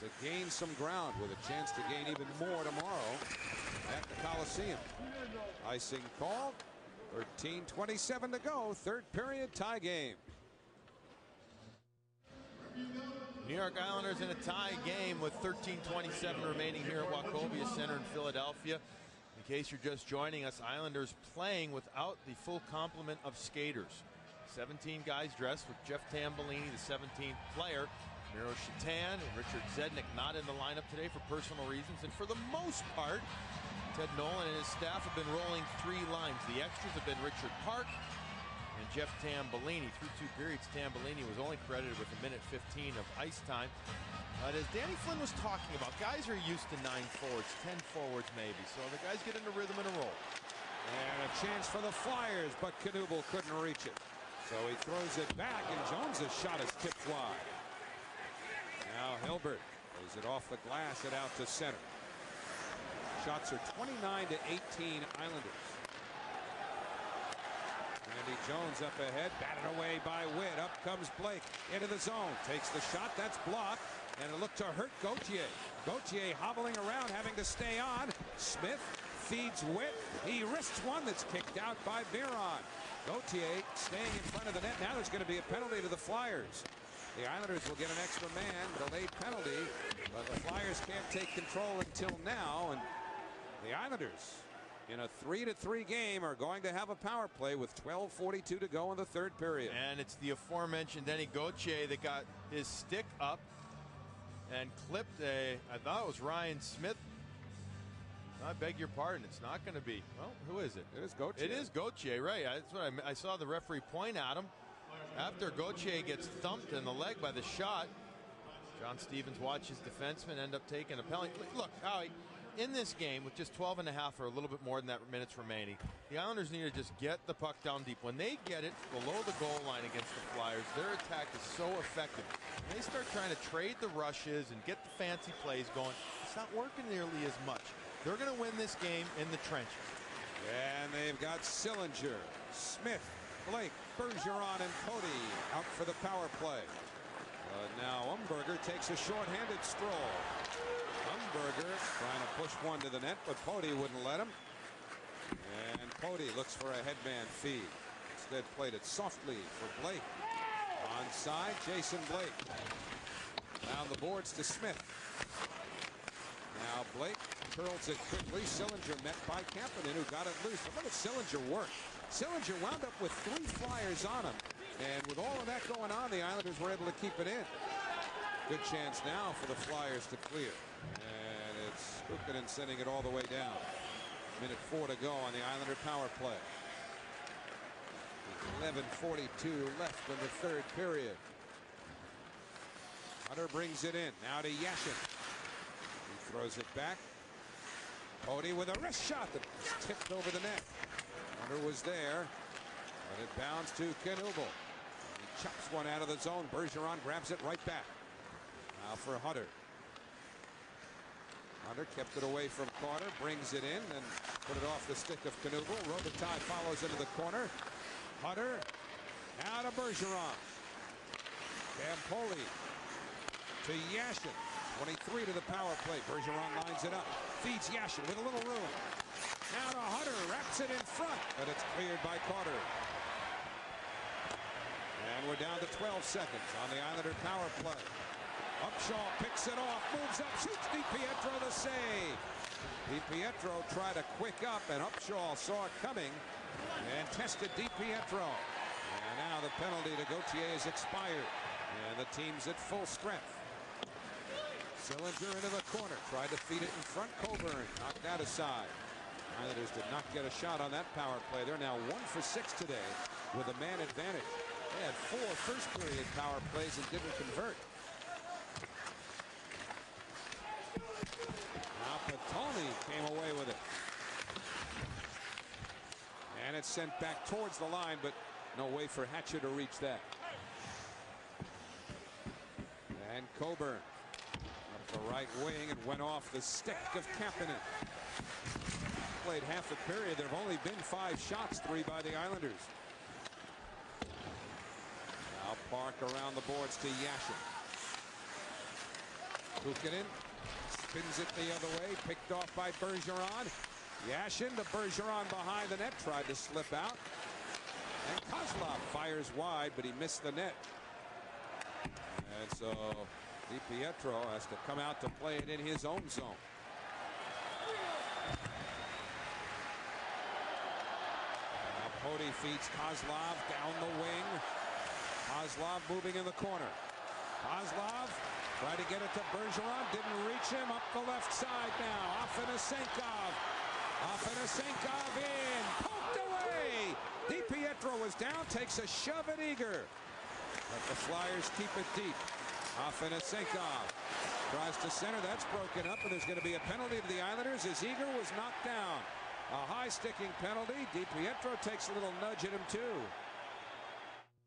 to gain some ground with a chance to gain even more tomorrow at the Coliseum. Icing called. 13:27 to go. Third period tie game. New York Islanders in a tie game with 13:27 remaining here at Wachovia Center in Philadelphia. In case you're just joining us, Islanders playing without the full complement of skaters. 17 guys dressed with Jeff Tambellini, the 17th player. Miro Shatan and Richard Zednik not in the lineup today for personal reasons. And for the most part, Ted Nolan and his staff have been rolling three lines. The extras have been Richard Park and Jeff Tambellini. Through two periods, Tambellini was only credited with 1:15 of ice time. But as Danny Flynn was talking about, guys are used to 9 forwards, 10 forwards maybe. So the guys get into rhythm and a roll. And a chance for the Flyers, but Knuble couldn't reach it. So he throws it back, and Jones' shot is tipped wide. Now Hilbert throws it off the glass and out to center. Shots are 29-18 Islanders. Randy Jones up ahead, batted away by Witt. Up comes Blake into the zone, takes the shot, that's blocked, and it looked to hurt Gauthier. Gauthier hobbling around, having to stay on. Smith feeds Witt. He risks one that's kicked out by Biron. Gauthier staying in front of the net. Now there's going to be a penalty to the Flyers. The Islanders will get an extra man, delayed penalty, but the Flyers can't take control until now. And the Islanders, in a 3-3 game, are going to have a power play with 12:42 to go in the third period. And it's the aforementioned Denny Gauthier that got his stick up and clipped I thought it was Ryan Smith. I beg your pardon. It's not going to be. Well, who is it? It is Gauthier. It is Gauthier, right? That's what I saw the referee point at him. After Gauthier gets thumped in the leg by the shot, John Stevens watches defenseman end up taking a penalty. Look, Howie, in this game with just 12 and a half or a little bit more than that minutes remaining, the Islanders need to just get the puck down deep. When they get it below the goal line against the Flyers, their attack is so effective. When they start trying to trade the rushes and get the fancy plays going, it's not working nearly as much. They're going to win this game in the trenches. And they've got Sillinger, Smith, Blake, Bergeron, and Cody out for the power play. Now Umberger takes a shorthanded stroll. Umberger trying to push one to the net, but Cody wouldn't let him. And Cody looks for a headman feed. Instead played it softly for Blake. Onside, Jason Blake. Down the boards to Smith. Now Blake curls it quickly. Sillinger met by Kampanen, who got it loose. But look at Sillinger work. Sillinger wound up with 3 Flyers on him. And with all of that going on, the Islanders were able to keep it in. Good chance now for the Flyers to clear. And it's Kukkinen sending it all the way down. 1:04 to go on the Islander power play. 11:42 left in the third period. Hunter brings it in. Now to Yashin. He throws it back. Cody with a wrist shot that was tipped over the net. Hunter was there, but it bounced to Knuble. He chops one out of the zone. Bergeron grabs it right back. Now for Hunter. Hunter kept it away from Carter, brings it in and put it off the stick of Knuble. Robitaille follows into the corner. Hunter now to Bergeron. Campoli to Yashin. 23 to the power play. Bergeron lines it up. Feeds Yashin with a little room. Now to Hunter. Wraps it in front. But it's cleared by Carter. And we're down to 12 seconds on the Islander power play. Upshaw picks it off. Moves up. Shoots DiPietro the save. DiPietro tried to quick up. And Upshaw saw it coming. And tested DiPietro. And now the penalty to Gauthier is expired. And the team's at full strength. Sillinger into the corner. Tried to feed it in front. Coburn knocked that aside. Islanders did not get a shot on that power play. They're now 1 for 6 today with a man advantage. They had 4 first period power plays and didn't convert. Now Patoni came away with it. And it's sent back towards the line, but no way for Hatcher to reach that. And Coburn up the right wing and went off the stick of Kampanen. Played half a period. There have only been 5 shots, 3 by the Islanders. Now Park around the boards to Yashin. Kukkinen spins it the other way, picked off by Bergeron. Yashin to Bergeron behind the net, tried to slip out. And Kozlov fires wide, but he missed the net. And so DiPietro has to come out to play it in his own zone. Now Poti feeds Kozlov down the wing. Kozlov moving in the corner. Kozlov tried to get it to Bergeron, didn't reach him. Up the left side now. Afanasenkov. Afanasenkov in. Poked away. DiPietro was down, takes a shove at Eager. But the Flyers keep it deep. Afanasenkov tries to center. That's broken up, and there's going to be a penalty to the Islanders as Eager was knocked down. A high-sticking penalty. DiPietro takes a little nudge at him, too.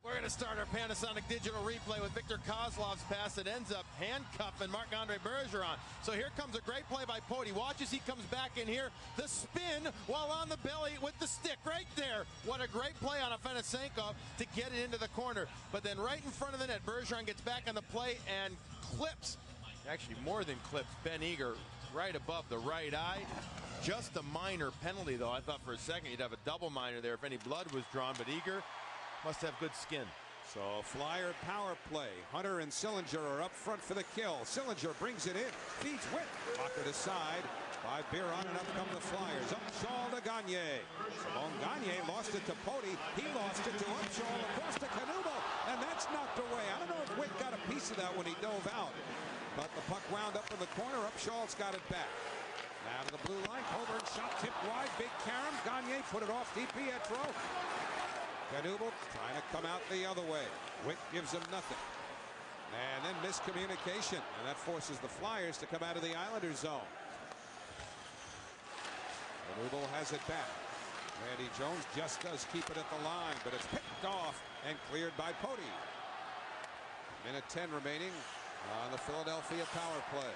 We're going to start our Panasonic digital replay with Victor Kozlov's pass that ends up handcuffing Marc-Andre Bergeron. So here comes a great play by Poti. Watch as he comes back in here. The spin while on the belly with the stick right there. What a great play on Afanasenkov to get it into the corner. But then right in front of the net, Bergeron gets back on the play and clips, actually more than clips, Ben Eager right above the right eye. Just a minor penalty, though. I thought for a second you'd have a double minor there if any blood was drawn, but Eager must have good skin. So Flyer power play. Hunter and Sillinger are up front for the kill. Sillinger brings it in. Feeds Witt. Pocket aside by Biron, and up come the Flyers. Upshaw to Gagne. Simon Gagne lost it to Poti. He lost it to Upshaw across to Knuble. And that's knocked away. I don't know if Witt got a piece of that when he dove out. But the puck wound up in the corner. Upshaw's got it back. Now to the blue line. Coburn shot tipped wide. Big carom. Gagne put it off DiPietro. Knuble trying to come out the other way. Witt gives him nothing. And then miscommunication. And that forces the Flyers to come out of the Islanders zone. Knuble has it back. Randy Jones just does keep it at the line, but it's picked off and cleared by Poti. Minute 10 remaining on the Philadelphia power play.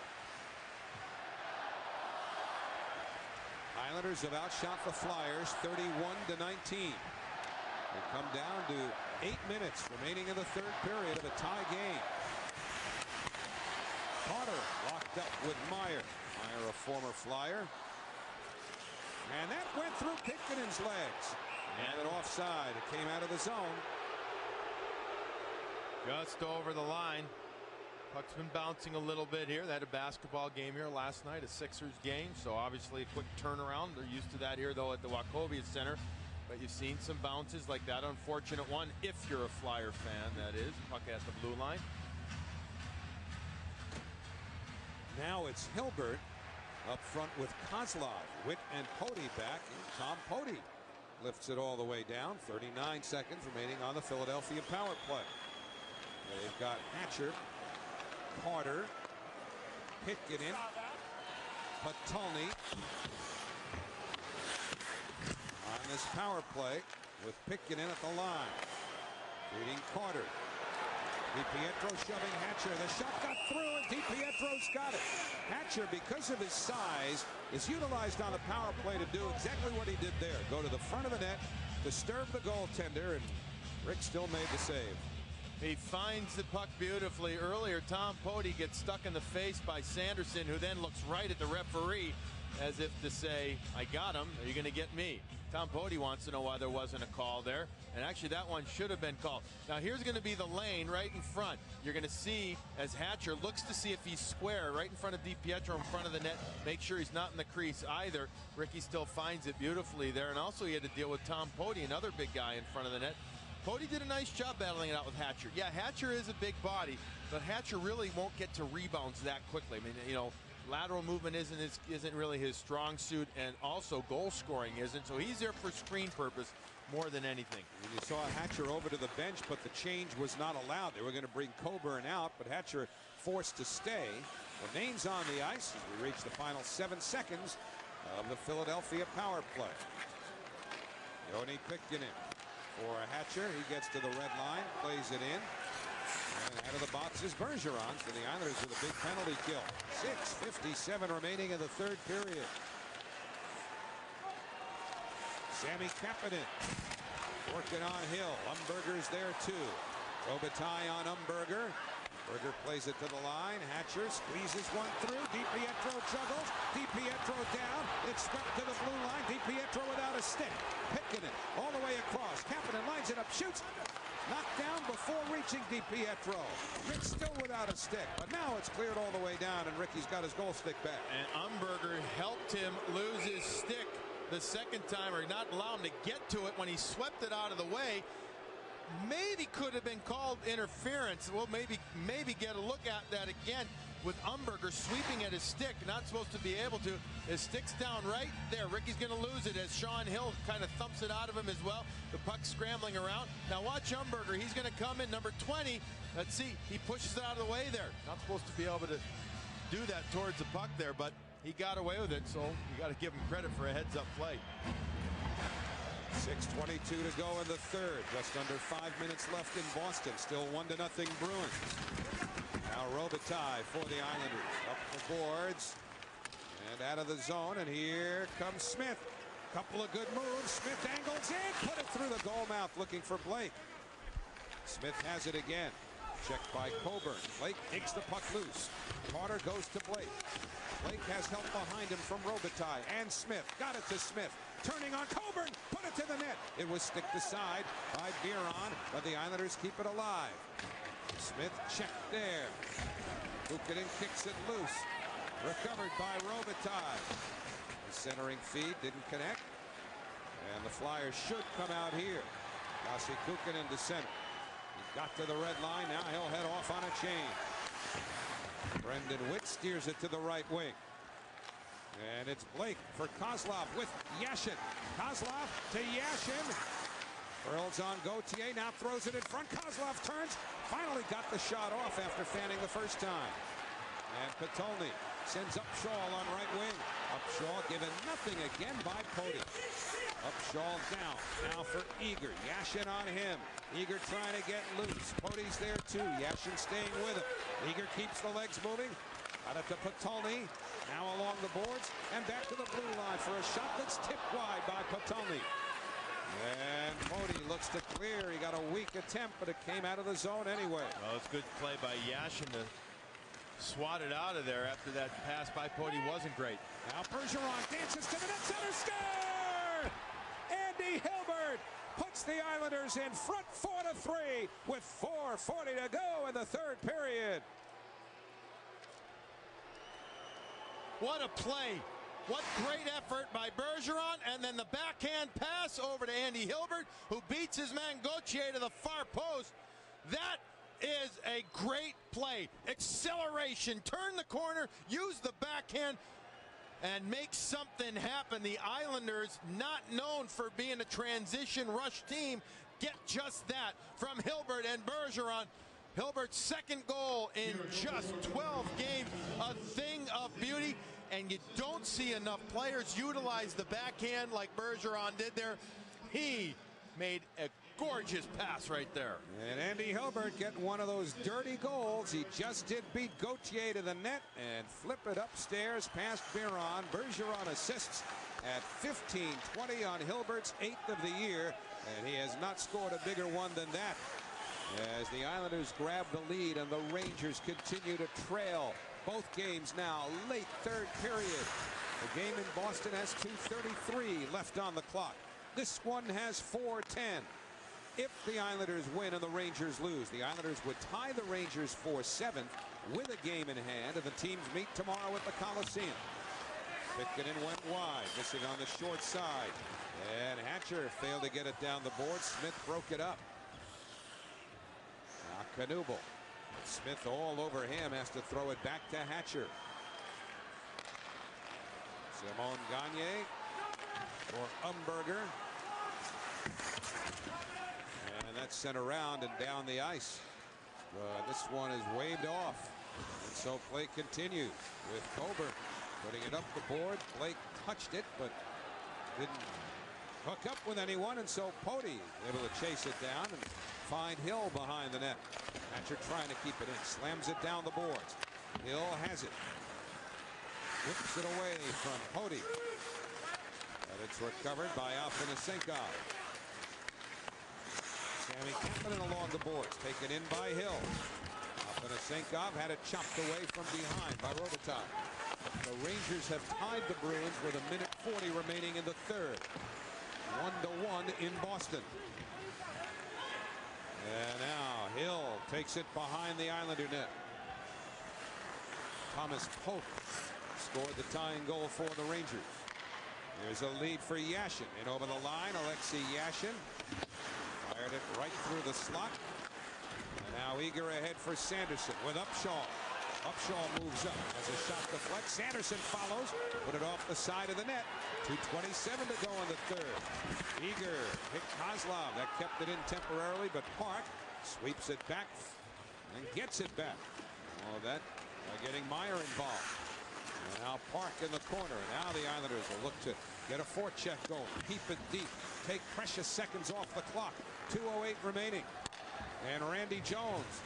Islanders have outshot the Flyers 31-19. We come down to 8 minutes remaining in the third period of a tie game. Carter locked up with Meyer. Meyer, a former Flyer. And that went through Pitkinen's legs. And an offside. It came out of the zone. Just over the line. Puck's been bouncing a little bit here. They had a basketball game here last night, a Sixers game. So obviously a quick turnaround. They're used to that here, though, at the Wachovia Center. But you've seen some bounces like that unfortunate one, if you're a Flyer fan, that is. Puck at the blue line. Now it's Hilbert up front with Kozlov. Witt and Poti back. And Tom Poti lifts it all the way down. 39 seconds remaining on the Philadelphia power play. They've got Hatcher, Carter, Pitkin, Patulny on this power play with Pitkin at the line. Feeding Carter. DiPietro shoving Hatcher. The shot got through, and DiPietro's got it. Hatcher, because of his size, is utilized on a power play to do exactly what he did there. Go to the front of the net, disturb the goaltender, and Rick still made the save. He finds the puck beautifully. Earlier, Tom Poti gets stuck in the face by Sanderson, who then looks right at the referee as if to say, I got him, are you going to get me? Tom Poti wants to know why there wasn't a call there. And actually, that one should have been called. Now, here's going to be the lane right in front. You're going to see as Hatcher looks to see if he's square right in front of DiPietro in front of the net. Make sure he's not in the crease either. Ricky still finds it beautifully there. And also, he had to deal with Tom Poti, another big guy in front of the net. Poti did a nice job battling it out with Hatcher. Yeah, Hatcher is a big body, but Hatcher really won't get to rebounds that quickly. I mean, you know, lateral movement isn't really his strong suit, and also goal scoring isn't. So he's there for screen purpose more than anything. And you saw Hatcher over to the bench, but the change was not allowed. They were going to bring Coburn out, but Hatcher forced to stay. The names on the ice as we reach the final 7 seconds of the Philadelphia power play. Yoni Pitkin for Hatcher. He gets to the red line, plays it in. And out of the box is Bergeron for the Islanders with a big penalty kill. 6:57 remaining in the third period. Sammy Kapanen working on Hill. Umberger's there too. Robitaille on Umberger. Berger plays it to the line. Hatcher squeezes one through. DiPietro juggles. DiPietro down. It's swept to the blue line. DiPietro without a stick. Picking it all the way across. Kapanen lines it up. Shoots. Knocked down before reaching DiPietro. Rick still without a stick. But now it's cleared all the way down, and Ricky's got his goal stick back. And Umberger helped him lose his stick the second time, or not allow him to get to it when he swept it out of the way. Maybe could have been called interference. We'll maybe get a look at that again with Umberger sweeping at his stick. Not supposed to be able to. His stick's down right there. Ricky's going to lose it as Sean Hill kind of thumps it out of him as well. The puck's scrambling around. Now watch Umberger. He's going to come in number 20. Let's see. He pushes it out of the way there. Not supposed to be able to do that towards the puck there, but he got away with it. So you got to give him credit for a heads-up play. 6:22 to go in the third. Just under 5 minutes left in Boston. Still 1-0 Bruins. Now Robitaille for the Islanders. Up the boards and out of the zone. And here comes Smith. Couple of good moves. Smith angles in. Put it through the goal mouth looking for Blake. Smith has it again. Checked by Coburn. Blake takes the puck loose. Carter goes to Blake. Blake has help behind him from Robitaille and Smith. Got it to Smith. Turning on Coburn. Put it to the net. It was sticked aside by Biron, but the Islanders keep it alive. Smith checked there. Kukanen kicks it loose. Recovered by Robitaille. The centering feed didn't connect. And the Flyers should come out here. Lassi Kukanen to center. He got to the red line. Now he'll head off on a change. Brendan Witt steers it to the right wing. And it's Blake for Kozlov with Yashin. Kozlov to Yashin. Earls on Gauthier. Now throws it in front. Kozlov turns. Finally got the shot off after fanning the first time. And Patolny sends Upshaw on right wing. Upshaw given nothing again by Pody. Upshaw down. Now for Eager. Yashin on him. Eager trying to get loose. Pody's there too. Yashin staying with him. Eager keeps the legs moving. Got it to Patolny. Now along the boards and back to the blue line for a shot that's tipped wide by Patolny. And Pody looks to clear. He got a weak attempt, but it came out of the zone anyway. Well, it's good play by Yashin to swat it out of there after that pass by Pody wasn't great. Now Bergeron dances to the net center. Score! Andy Hilbert puts the Islanders in front 4-3 with 4:40 to go in the third period. What a play. What great effort by Bergeron, and then the backhand pass over to Andy Hilbert, who beats his man Gauthier to the far post. That is a great play. Acceleration, turn the corner, use the backhand, and make something happen. The Islanders, not known for being a transition rush team, get just that from Hilbert and Bergeron. Hilbert's second goal in just 12 games, a thing of beauty. And you don't see enough players utilize the backhand like Bergeron did there. He made a gorgeous pass right there. And Andy Hilbert getting one of those dirty goals. He just did beat Gauthier to the net and flip it upstairs past Biron. Bergeron assists at 15-20 on Hilbert's 8th of the year. And he has not scored a bigger one than that, as the Islanders grab the lead and the Rangers continue to trail. Both games now late third period. The game in Boston has 2:33 left on the clock. This one has 4:10. If the Islanders win and the Rangers lose, the Islanders would tie the Rangers for 7th with a game in hand, and the teams meet tomorrow at the Coliseum. Pitkanen went wide, missing on the short side, and Hatcher failed to get it down the board. Smith broke it up. Now Knuble. Smith all over him, has to throw it back to Hatcher. Simon Gagne for Umberger. And that's sent around and down the ice. This one is waved off. And so play continues with Coburn putting it up the board. Blake touched it, but didn't hook up with anyone, and so Pody able to chase it down and find Hill behind the net. Hatcher trying to keep it in, slams it down the boards. Hill has it, whips it away from Pody, and it's recovered by Afanasenkov. Sammy Kapanen along the boards, taken in by Hill. Tarasenkov had it chopped away from behind by Robitaille. The Rangers have tied the Bruins with 1:40 remaining in the third. 1-1 in Boston. And now Hill takes it behind the Islander net. Thomas Polk scored the tying goal for the Rangers. There's a lead for Yashin. And over the line, Alexei Yashin fired it right through the slot. And now eager ahead for Sanderson with Upshaw. Upshaw moves up as a shot deflects. Sanderson follows, put it off the side of the net. 2:27 to go in the third. Eager hit Kozlov. That kept it in temporarily, but Park sweeps it back and gets it back. All of that by getting Meyer involved. And now Park in the corner. Now the Islanders will look to get a forecheck going. Keep it deep. Take precious seconds off the clock. 2:08 remaining. And Randy Jones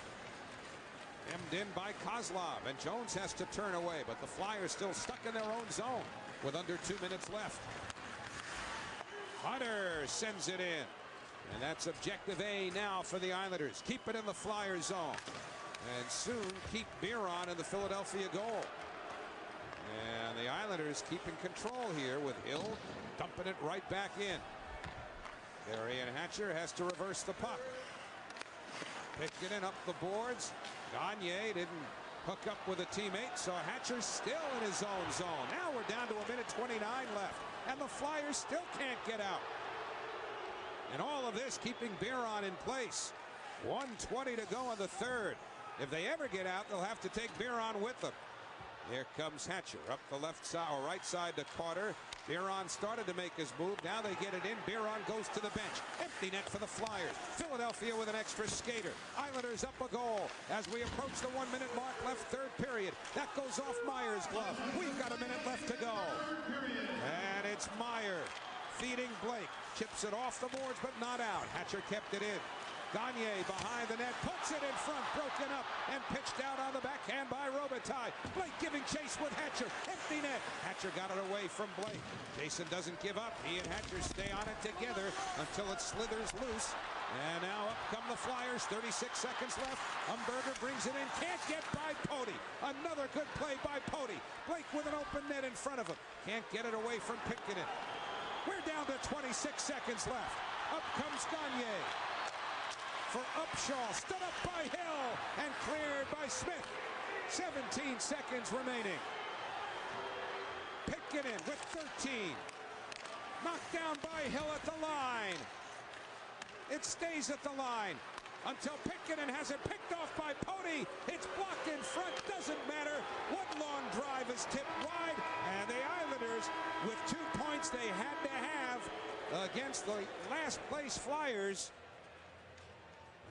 hemmed in by Kozlov. And Jones has to turn away. But the Flyers still stuck in their own zone with under 2 minutes left. Hunter sends it in. And that's objective A now for the Islanders. Keep it in the Flyer zone. And soon keep Biron in the Philadelphia goal. And the Islanders keeping control here with Hill dumping it right back in. Darian Hatcher has to reverse the puck. Picking it up the boards. Gagne didn't hook up with a teammate, so Hatcher's still in his own zone. Now we're down to 1:29 left, and the Flyers still can't get out. And all of this keeping Biron in place. 1:20 to go in the third. If they ever get out, they'll have to take Biron with them. Here comes Hatcher up the left side or right side to Carter. Biron started to make his move. Now they get it in. Biron goes to the bench. Empty net for the Flyers. Philadelphia with an extra skater. Islanders up a goal as we approach the 1 minute mark left third period. That goes off Meyer's glove. We've got a minute left to go. And it's Meyer feeding Blake. Chips it off the boards but not out. Hatcher kept it in. Gagne behind the net, puts it in front, broken up, and pitched out on the backhand by Robitaille. Blake giving chase with Hatcher. Empty net. Hatcher got it away from Blake. Jason doesn't give up. He and Hatcher stay on it together until it slithers loose. And now up come the Flyers. 36 seconds left. Umberger brings it in. Can't get by Pody. Another good play by Pody. Blake with an open net in front of him. Can't get it away from Pickenin. We're down to 26 seconds left. Up comes Gagne. For Upshaw, stood up by Hill and cleared by Smith. 17 seconds remaining. Pickenin with 13. Knocked down by Hill at the line. It stays at the line until Pickenin has it picked off by Pody. It's blocked in front. Doesn't matter. One long drive is tipped wide. And the Islanders, with 2 points they had to have against the last place Flyers,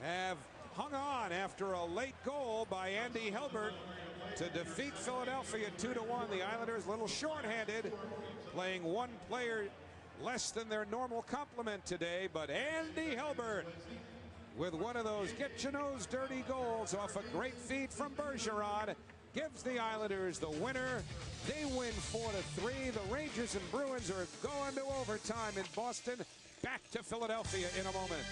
have hung on after a late goal by Andy Hilbert to defeat Philadelphia 2-1. The Islanders a little shorthanded, playing one player less than their normal complement today, but Andy Hilbert with one of those get-your-nose dirty goals off a great feed from Bergeron gives the Islanders the winner. They win 4-3. The Rangers and Bruins are going to overtime in Boston. Back to Philadelphia in a moment.